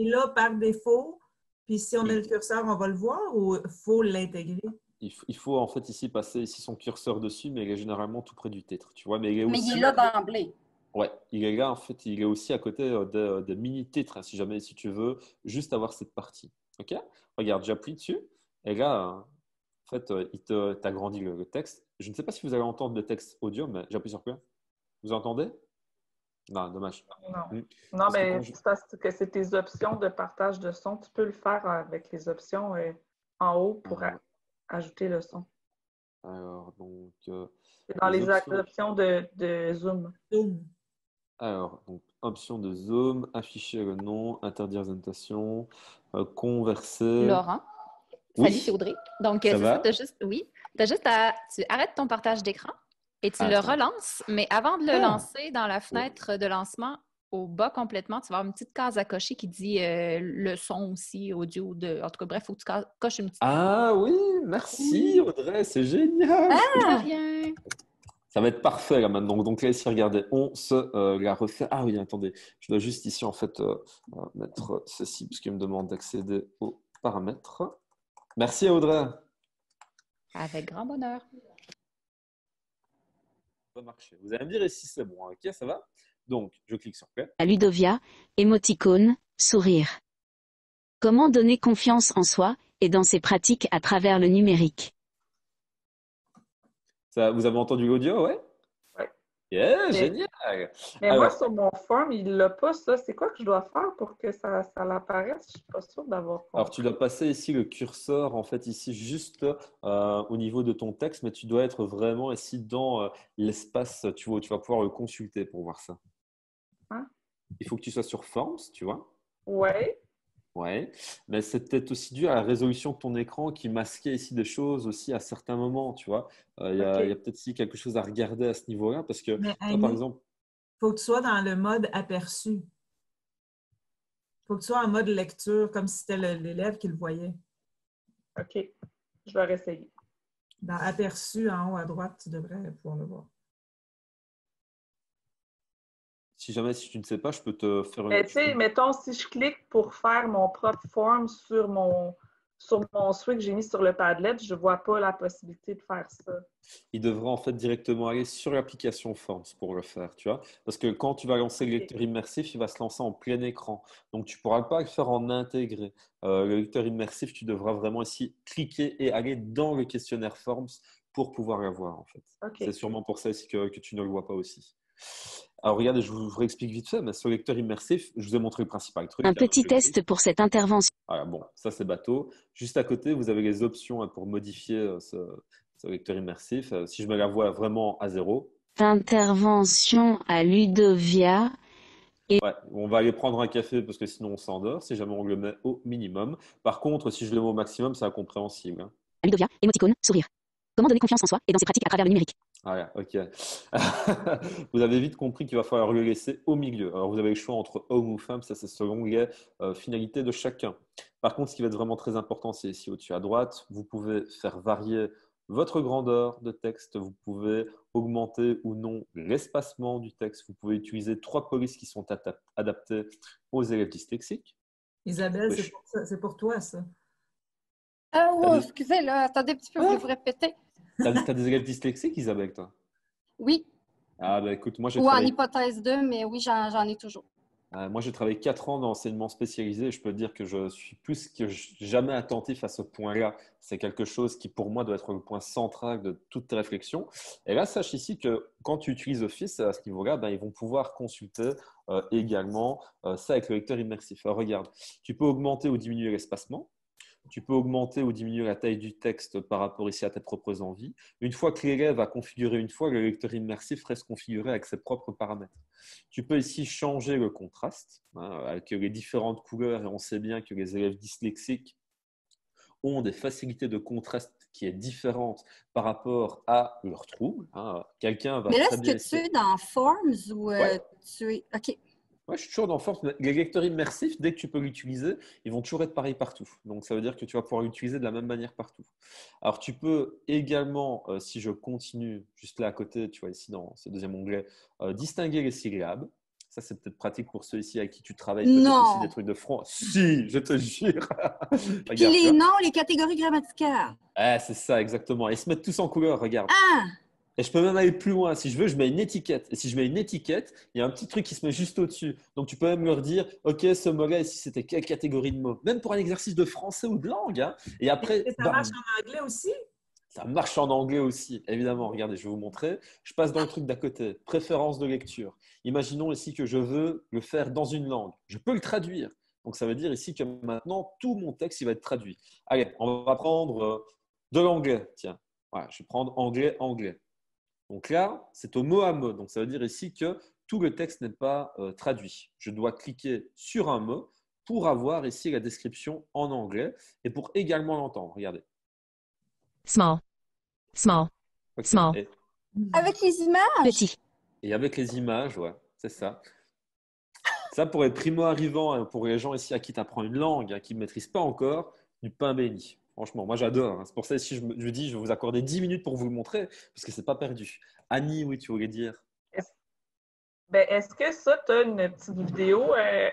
C: est là par défaut. Puis si on met le curseur, on va le voir ou il faut l'intégrer?
B: Il faut en fait ici passer ici son curseur dessus, mais il est généralement tout près du titre. Tu vois, mais il est
D: Mais
B: aussi.
D: il est là d'emblée.
B: Ouais, il est là en fait. Il est aussi à côté des mini-titres, hein, si tu veux juste avoir cette partie. OK? Regarde, j'appuie dessus. Et là, en fait, il t'agrandit le texte. Je ne sais pas si vous allez entendre le texte audio, mais j'appuie sur quoi? Vous entendez? Non, dommage.
E: Non,
B: Parce que
E: mais c'est parce que c'est tes options de partage de son. Tu peux le faire avec les options en haut pour ajouter le son.
B: Alors, donc,
E: C'est dans les
B: options.
E: options de Zoom.
B: Alors, donc, option de Zoom, afficher le nom, interdire les annotations, converser.
A: Laurent.
B: Oui.
A: Salut, c'est Audrey. Donc,
B: Ça
A: c'est
B: va?
A: ça, t'as juste tu arrêtes ton partage d'écran et tu le relances, mais avant de le lancer dans la fenêtre de lancement, au bas complètement, tu vas avoir une petite case à cocher qui dit le son aussi, audio, en tout cas, bref, il faut que tu coches une petite.
B: Ah oui, merci Audrey, c'est génial.
A: Ah, rien.
B: Ça va être parfait là maintenant. Donc là, ici, regardez, on se la refait. Ah oui, attendez, je dois juste ici en fait mettre ceci parce qu'il me demande d'accéder aux paramètres. Merci Audrey.
A: Avec grand bonheur.
B: Ça va marcher. Vous allez me dire ici c'est bon. Ok, ça va? Donc, je clique sur play.
F: À Ludovia, émoticône, sourire. Comment donner confiance en soi et dans ses pratiques à travers le numérique?
B: Ça, vous avez entendu l'audio, ouais?
E: Ouais.
B: Yeah, génial!
E: Mais moi, sur mon form, il l'a pas, ça. C'est quoi que je dois faire pour que ça l'apparaisse? Je suis pas sûre d'avoir compris.
B: Alors, tu dois passer ici le curseur, en fait, ici, juste au niveau de ton texte, mais tu dois être vraiment ici dans l'espace, tu vas pouvoir le consulter pour voir ça.
E: Hein?
B: Il faut que tu sois sur Forms, tu vois?
E: Ouais.
B: Ouais, mais c'est peut-être aussi dû à la résolution de ton écran qui masquait ici des choses aussi à certains moments, tu vois. Il y a peut-être ici quelque chose à regarder à ce niveau-là, parce que,
C: Mais
B: toi, par exemple…
C: il faut que tu sois dans le mode aperçu. Il faut que tu sois en mode lecture, comme si c'était l'élève qui le voyait.
E: OK. Je vais réessayer.
C: Dans aperçu, en haut à droite, tu devrais pouvoir le voir.
B: Si tu ne sais pas, je peux te faire une…
E: Mais tu sais, mettons, si je clique pour faire mon propre form sur mon souhait que j'ai mis sur le Padlet, je ne vois pas la possibilité de faire ça.
B: Il devrait en fait directement aller sur l'application Forms pour le faire, tu vois. Parce que quand tu vas lancer le lecteur immersif, il va se lancer en plein écran. Donc, tu ne pourras pas le faire en intégré. Le lecteur immersif, tu devras vraiment ici cliquer et aller dans le questionnaire Forms pour pouvoir l'avoir, en fait.
E: Okay.
B: C'est sûrement pour ça ici que tu ne le vois pas aussi. Alors, regardez, je vous réexplique vite fait, mais sur le lecteur immersif, je vous ai montré le principal truc.
F: Un petit test pour cette intervention.
B: Voilà, bon, ça c'est bateau. Juste à côté, vous avez les options pour modifier ce lecteur immersif. Si je me la vois vraiment à 0.
F: Intervention à Ludovia.
B: Ouais, on va aller prendre un café parce que sinon on s'endort, si jamais on le met au minimum. Par contre, si je le mets au maximum, c'est incompréhensible.
F: À Ludovia, émoticône, sourire. Comment donner confiance en soi et dans ses pratiques à travers le numérique?
B: Voilà, ok. Vous avez vite compris qu'il va falloir le laisser au milieu. Alors, vous avez le choix entre homme ou femme, ça c'est selon les finalités de chacun. Par contre, ce qui va être vraiment très important, c'est ici au-dessus à droite. Vous pouvez faire varier votre grandeur de texte, vous pouvez augmenter ou non l'espacement du texte, vous pouvez utiliser 3 polices qui sont adaptées aux élèves dyslexiques.
C: Isabelle,
B: Oui.
C: c'est pour toi, ça.
D: Ah, oh, excusez, là, attendez un petit peu, voulez-vous répéter?
B: T'as des élèves dyslexiques, Isabelle, toi?
D: Oui,
B: Ah, bah écoute, moi j'ai
D: ou en
B: travaillé.
D: hypothèse 2, mais oui, j'en ai toujours.
B: Moi, j'ai travaillé 4 ans dans l'enseignement spécialisé et je peux te dire que je suis plus que jamais attentif à ce point-là. C'est quelque chose qui, pour moi, doit être le point central de toutes tes réflexions. Et là, sache ici que quand tu utilises Office à ce niveau-là, ben, ils vont pouvoir consulter également ça avec le lecteur immersif. Alors, regarde, tu peux augmenter ou diminuer l'espacement. Tu peux augmenter ou diminuer la taille du texte par rapport ici à tes propres envies. Une fois que l'élève a configuré une fois, le lecteur immersif reste configuré avec ses propres paramètres. Tu peux ici changer le contraste avec les différentes couleurs et on sait bien que les élèves dyslexiques ont des facilités de contraste qui est différente par rapport à leur trouble. Quelqu'un va
D: Mais là,
B: très
D: est-ce
B: bien
D: que tu es dans Forms ou
B: Ouais.
D: tu es. OK.
B: Ouais, je suis toujours dans Force. Les lecteurs immersifs, dès que tu peux l'utiliser, ils vont toujours être pareils partout. Donc, ça veut dire que tu vas pouvoir l'utiliser de la même manière partout. Alors, tu peux également, si je continue juste là à côté, tu vois ici dans ce deuxième onglet, distinguer les syllabes. Ça, c'est peut-être pratique pour ceux ici avec qui tu travailles, peut-être aussi des
D: Non.
B: trucs de front. Si, je te jure.
D: Puis
B: Regarde, tu
D: les
B: vois.
D: noms, les catégories grammaticales.
B: Ah, c'est ça, exactement. Et ils se mettent tous en couleur, regarde.
D: Ah!
B: Et je peux même aller plus loin. Si je veux, je mets une étiquette. Et si je mets une étiquette, il y a un petit truc qui se met juste au-dessus. Donc, tu peux même leur dire, OK, ce mot-là, ici, c'était quelle catégorie de mots? Même pour un exercice de français ou de langue. Et après,
C: Et ça marche en anglais aussi?
B: ça marche en anglais aussi, évidemment. Regardez, je vais vous montrer. Je passe dans le truc d'à côté. Préférence de lecture. Imaginons ici que je veux le faire dans une langue. Je peux le traduire. Donc, ça veut dire ici que maintenant, tout mon texte, il va être traduit. Allez, on va prendre de l'anglais. Tiens, voilà, je vais prendre anglais. Donc là, c'est au mot à mot. Donc ça veut dire ici que tout le texte n'est pas traduit. Je dois cliquer sur un mot pour avoir ici la description en anglais et pour également l'entendre. Regardez.
F: Small. Small.
B: Ok.
F: Small.
D: Avec les images?
F: Petit.
B: Et avec les images, ouais, c'est ça. Ça, pour les primo-arrivants, hein, pour les gens ici à qui tu apprends une langue, qui ne maîtrisent pas encore, du pain béni. Franchement, moi j'adore. C'est pour ça ici, je dis, je vais vous accorder 10 minutes pour vous le montrer, parce que ce n'est pas perdu. Annie, oui, tu voulais dire?
E: Est-ce que ça, tu as une petite vidéo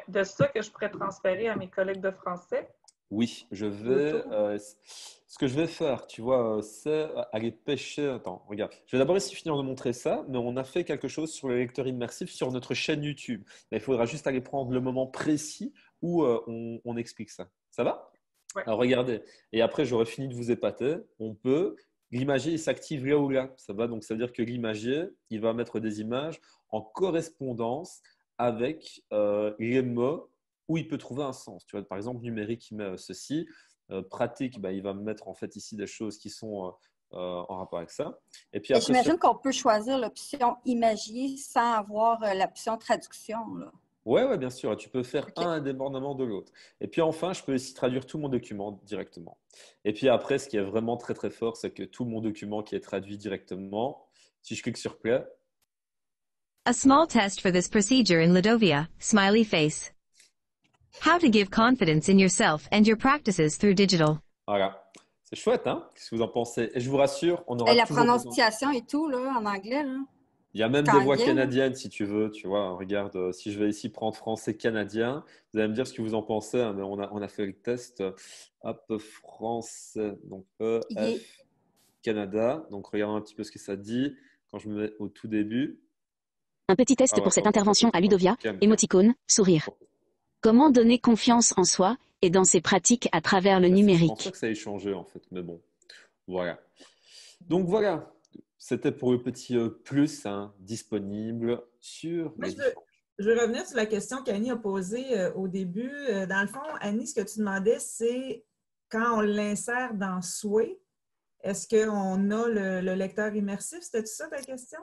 E: de ça que je pourrais transférer à mes collègues de français?
B: Oui, je vais. Ce que je vais faire, tu vois, c'est aller pêcher. Attends, regarde. Je vais d'abord essayer de finir de montrer ça, mais on a fait quelque chose sur le lecteur immersif sur notre chaîne YouTube. Mais il faudra juste aller prendre le moment précis où on explique ça. Ça va?
E: Ouais.
B: Alors regardez. Et après, j'aurai fini de vous épater. On peut. L'imagier, il s'active là ou là. Ça va? Donc, ça veut dire que l'imagier, il va mettre des images en correspondance avec les mots où il peut trouver un sens. Tu vois, par exemple, numérique, il met ceci. Pratique, il va me mettre en fait ici des choses qui sont en rapport avec ça. Et puis après,
D: J'imagine qu'on peut choisir l'option imagier sans avoir l'option traduction. Là.
B: Ouais, bien sûr. Tu peux faire un indépendamment de l'autre. Et puis enfin, je peux ici traduire tout mon document directement. Et puis après, ce qui est vraiment très très fort, c'est que tout mon document qui est traduit directement, si je clique sur Play.
F: A small test for this procedure in Ladovia, smiley face. How to give confidence in yourself and your practices through digital.
B: Voilà. C'est chouette, hein? Qu'est-ce que vous en pensez? Et je vous rassure, on aura
D: Et la
B: toujours besoin.
D: prononciation et tout, là, en anglais. Là.
B: Il y a même des voix
D: Canadien,
B: canadiennes, si tu veux. Tu vois, regarde, si je vais ici prendre français canadien, vous allez me dire ce que vous en pensez. Mais on a fait le test. Hop, français, donc EF Canada. Donc, regardons un petit peu ce que ça dit quand je me mets au tout début.
F: Un petit test pour cette intervention à Ludovia. Émoticône, sourire. Comment donner confiance en soi et dans ses pratiques à travers le
B: Je pense
F: numérique.
B: pas que ça ait changé en fait, mais bon, voilà. Donc voilà, c'était pour le petit plus disponible sur les différents.
C: Je veux revenir sur la question qu'Annie a posée au début. Dans le fond, Annie, ce que tu demandais, c'est quand on l'insère dans Sway, est-ce qu'on a le lecteur immersif? C'était ça ta question?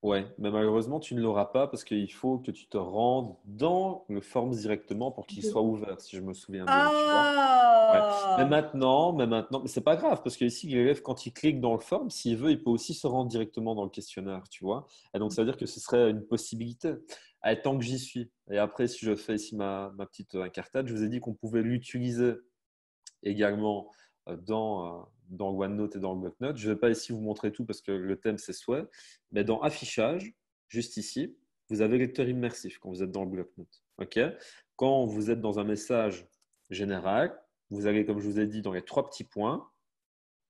B: Ouais, mais malheureusement, tu ne l'auras pas parce qu'il faut que tu te rendes dans le Forms directement pour qu'il soit ouvert, si je me souviens bien, tu vois. Ouais.
D: Ah!
B: Mais c'est pas grave parce que ici, l'élève, quand il clique dans le form, s'il veut, il peut aussi se rendre directement dans le questionnaire, tu vois. Et donc, ça veut dire que ce serait une possibilité. Et tant que j'y suis. Et après, si je fais ici ma petite incartade, je vous ai dit qu'on pouvait l'utiliser également dans OneNote et dans le bloc-notes. Je ne vais pas ici vous montrer tout parce que le thème, c'est souhait. Mais dans affichage, juste ici, vous avez lecteur immersif quand vous êtes dans le bloc-notes. OK? Quand vous êtes dans un message général, vous allez, comme je vous ai dit, dans les 3 petits points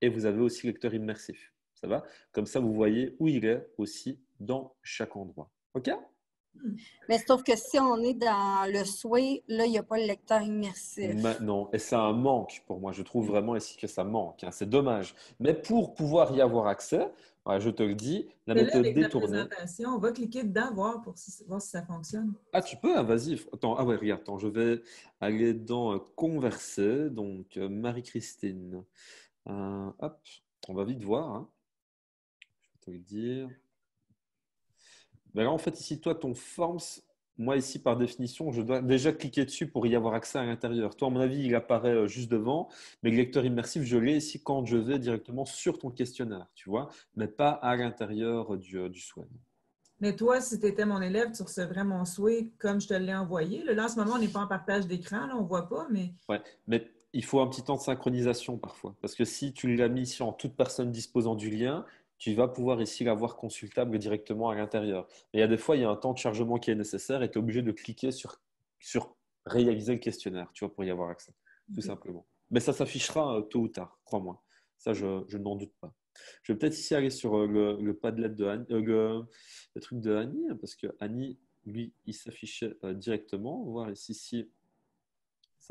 B: et vous avez aussi lecteur immersif. Ça va? Comme ça, vous voyez où il est aussi dans chaque endroit. OK?
D: Mais sauf que si on est dans le souhait, là, il n'y a pas le lecteur immersif.
B: Non, et c'est un manque pour moi. Je trouve vraiment ici que ça manque, hein. C'est dommage. Mais pour pouvoir y avoir accès, voilà, je te le dis, la
C: Mais là,
B: méthode
C: avec la
B: détournée.
C: présentation, on va cliquer dedans, voir si ça fonctionne.
B: Ah, tu peux, hein, vas-y. Attends, ah ouais, regarde, attends, je vais aller dans Converser, donc Marie-Christine. Hop, on va vite voir, hein. Je vais te le dire. Ben là, en fait, ici, toi, ton Forms, moi, ici, par définition, je dois déjà cliquer dessus pour y avoir accès à l'intérieur. Toi, à mon avis, il apparaît juste devant, mais le lecteur immersif, je l'ai ici quand je vais directement sur ton questionnaire, tu vois, mais pas à l'intérieur du souhait.
C: Mais toi, si tu étais mon élève, tu recevrais mon souhait comme je te l'ai envoyé. Là, en ce moment, on n'est pas en partage d'écran, là, on ne voit pas, mais
B: Ouais, mais il faut un petit temps de synchronisation parfois, parce que si tu l'as mis ici en toute personne disposant du lien, tu vas pouvoir ici l'avoir consultable directement à l'intérieur. Mais il y a des fois, il y a un temps de chargement qui est nécessaire et tu es obligé de cliquer sur réaliser le questionnaire, tu vois, pour y avoir accès, tout simplement. Mais ça s'affichera tôt ou tard, crois-moi. Ça, je n'en doute pas. Je vais peut-être ici aller sur le Padlet de Annie, le truc de Annie, hein, parce que Annie, lui, il s'affichait directement. On va voir ici si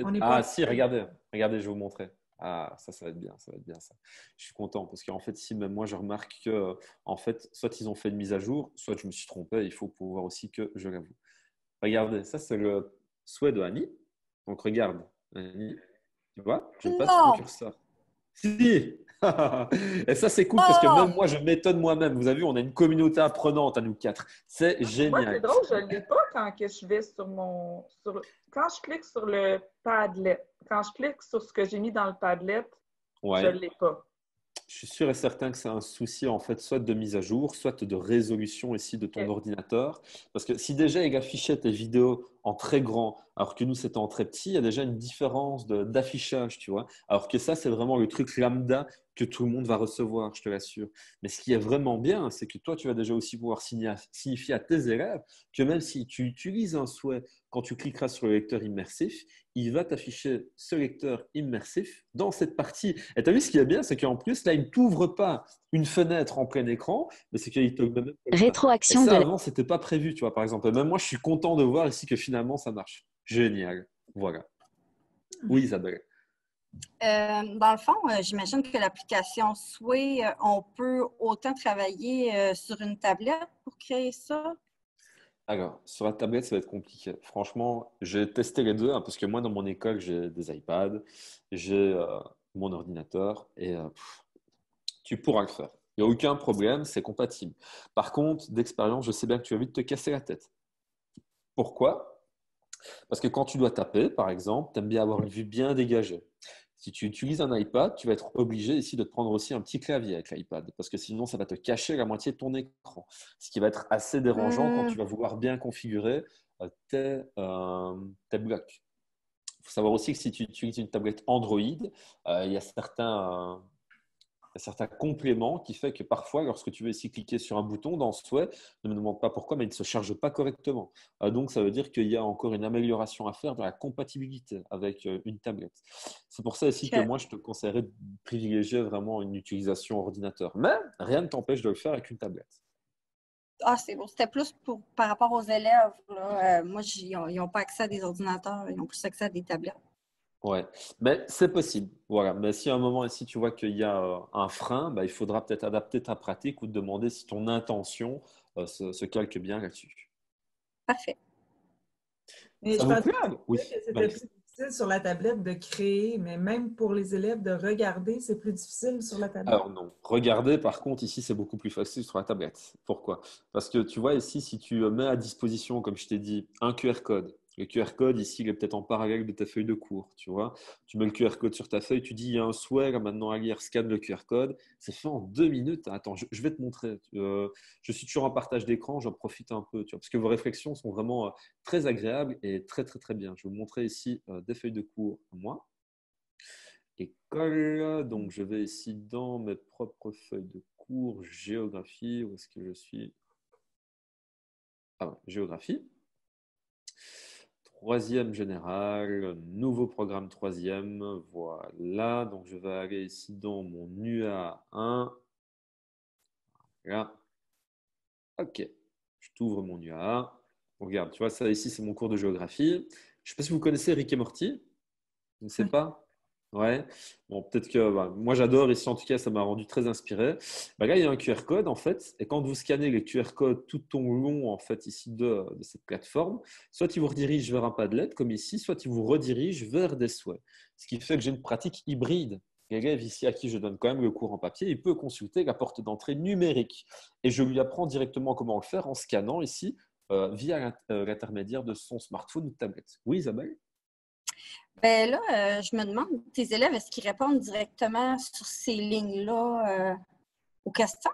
C: on n'est pas
B: ah,
C: en
B: si,
C: partage.
B: regardez, je vais vous montrer. Ah, ça va être bien, ça va être bien ça. Je suis content parce qu'en fait, si même moi je remarque que, en fait, soit ils ont fait une mise à jour, soit je me suis trompé. Il faut pouvoir aussi que je l'avoue. Regardez, ça c'est le souhait de Annie. Donc regarde, Annie, tu vois, je passe mon
D: Non!
B: curseur. Si! Et ça c'est cool parce que
D: Oh!
B: même moi je m'étonne moi-même. Vous avez vu, on a une communauté apprenante à nous quatre. C'est
E: Moi, c'est
B: génial.
E: drôle, je ne l'ai pas quand que je vais quand je clique sur le Padlet. Quand je clique sur ce que j'ai mis dans le Padlet, je ne
B: Ouais.
E: l'ai pas.
B: Je suis sûr et certain que c'est un souci en fait soit de mise à jour, soit de résolution ici de ton
E: OK.
B: ordinateur. Parce que si déjà il affichait tes vidéos en très grand, alors que nous c'était en très petit, il y a déjà une différence d'affichage, tu vois. Alors que ça, c'est vraiment le truc lambda que tout le monde va recevoir, je te l'assure. Mais ce qui est vraiment bien, c'est que toi, tu vas déjà aussi pouvoir signifier à tes élèves que même si tu utilises un souhait, quand tu cliqueras sur le lecteur immersif, il va t'afficher ce lecteur immersif dans cette partie. Et tu as vu ce qui est bien, c'est qu'en plus, là, il ne t'ouvre pas une fenêtre en plein écran, mais c'est qu'il te le met même comme ça. Et
F: Rétroaction
B: ça,
F: de la...
B: avant, c'était pas prévu, tu vois, par exemple. Et même moi, je suis content de voir ici que finalement, ça marche. Génial. Voilà. Oui, Isabelle.
D: Dans le fond, j'imagine que l'application Sway, on peut autant travailler sur une tablette pour créer ça.
B: Alors, sur la tablette, ça va être compliqué. Franchement, j'ai testé les deux, hein, parce que moi, dans mon école, j'ai des iPads, j'ai mon ordinateur, et tu pourras le faire. Il n'y a aucun problème, c'est compatible. Par contre, d'expérience, je sais bien que tu vas vite te casser la tête. Pourquoi? Parce que quand tu dois taper, par exemple, tu aimes bien avoir une vue bien dégagée. Si tu utilises un iPad, tu vas être obligé ici de te prendre aussi un petit clavier avec l'iPad, parce que sinon, ça va te cacher la moitié de ton écran. Ce qui va être assez dérangeant quand tu vas vouloir bien configurer tes blocs. Il faut savoir aussi que si tu utilises une tablette Android, il y a certains compléments qui fait que parfois, lorsque tu veux ici cliquer sur un bouton dans Souhait, ne me demande pas pourquoi, mais il ne se charge pas correctement. Donc, ça veut dire qu'il y a encore une amélioration à faire dans la compatibilité avec une tablette. C'est pour ça aussi que
D: Que-
B: moi, je te conseillerais de privilégier vraiment une utilisation ordinateur. Mais rien ne t'empêche de le faire avec une tablette.
D: Ah, c'est bon. C'était plus par rapport aux élèves, là. Moi, ils n'ont pas accès à des ordinateurs, ils ont plus accès à des tablettes.
B: Ouais, mais c'est possible. Voilà. Mais si à un moment ici tu vois qu'il y a un frein, bah, il faudra peut-être adapter ta pratique ou te demander si ton intention se calque bien là-dessus.
D: Parfait.
C: Mais
B: Ça
C: je
B: vous
C: pensais
B: plaît? Oui,
C: que c'était plus
B: Marie.
C: difficile facile sur la tablette de créer, mais même pour les élèves de regarder, c'est plus difficile sur la tablette.
B: Alors non. Regardez, par contre, ici, c'est beaucoup plus facile sur la tablette. Pourquoi? Parce que tu vois ici, si tu mets à disposition, comme je t'ai dit, un QR code, le QR code ici, il est peut-être en parallèle de ta feuille de cours, tu vois. Tu mets le QR code sur ta feuille, tu dis, il y a un souhait là, maintenant à lire, scanne le QR code. C'est fait en 2 minutes. Attends, je vais te montrer. Je suis toujours en partage d'écran, j'en profite un peu, tu vois, parce que vos réflexions sont vraiment très agréables et très, très, très bien. Je vais vous montrer ici des feuilles de cours à moi. École, donc je vais ici dans mes propres feuilles de cours, géographie, où est-ce que je suis? Ah ouais, géographie. Troisième général, nouveau programme troisième, voilà, donc je vais aller ici dans mon UA1, là, ok, je t'ouvre mon UA1, regarde, tu vois ça ici c'est mon cours de géographie, je ne sais pas si vous connaissez Rick et Morty, je ne sais pas. Ouais, bon, peut-être que moi j'adore ici en tout cas, ça m'a rendu très inspiré. Là, il y a un QR code en fait, et quand vous scannez les QR codes tout au long en fait ici de cette plateforme, soit il vous redirige vers un Padlet comme ici, soit il vous redirige vers des souhaits. Ce qui fait que j'ai une pratique hybride. L'élève ici à qui je donne quand même le cours en papier, il peut consulter la porte d'entrée numérique et je lui apprends directement comment le faire en scannant ici via l'intermédiaire de son smartphone ou de tablette. Oui, Isabelle?
D: Ben là, je me demande, tes élèves, est-ce qu'ils répondent directement sur ces lignes-là aux questions?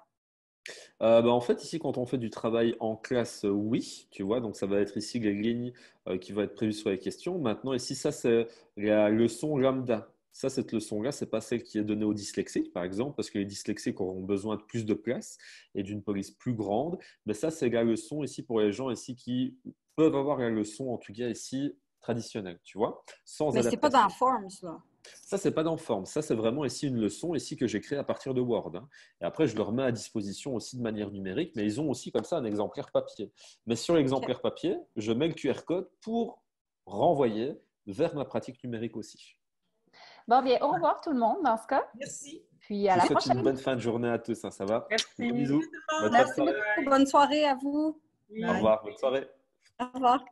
B: En fait, ici, quand on fait du travail en classe, oui, tu vois, donc ça va être ici les lignes qui vont être prévues sur les questions. Maintenant, ici, ça, c'est la leçon lambda. Ça, cette leçon-là, ce n'est pas celle qui est donnée aux dyslexiques, par exemple, parce que les dyslexiques auront besoin de plus de place et d'une police plus grande. Mais ça, c'est la leçon ici pour les gens ici qui peuvent avoir la leçon, en tout cas ici, traditionnelle, tu vois, sans
D: Mais c'est pas
B: adaptation.
D: dans Forms, là.
B: Ça, c'est pas dans Form. Ça, c'est vraiment ici une leçon ici que j'ai créée à partir de Word. Hein. Et après, je le remets à disposition aussi de manière numérique, mais ils ont aussi comme ça un exemplaire papier. Mais sur l'exemplaire papier, je mets le QR code pour renvoyer vers ma pratique numérique aussi.
A: Bon, bien, au revoir tout le monde dans ce cas.
C: Merci.
A: Puis à
B: Je
A: la
B: vous souhaite
A: prochaine.
B: une bonne fin de journée à tous. Hein, ça va?
E: Merci.
B: Gros bisous. Bonne
D: Merci
B: soirée.
D: beaucoup. Bonne soirée à vous.
E: Oui.
B: Au revoir. Bonne soirée.
D: Au revoir.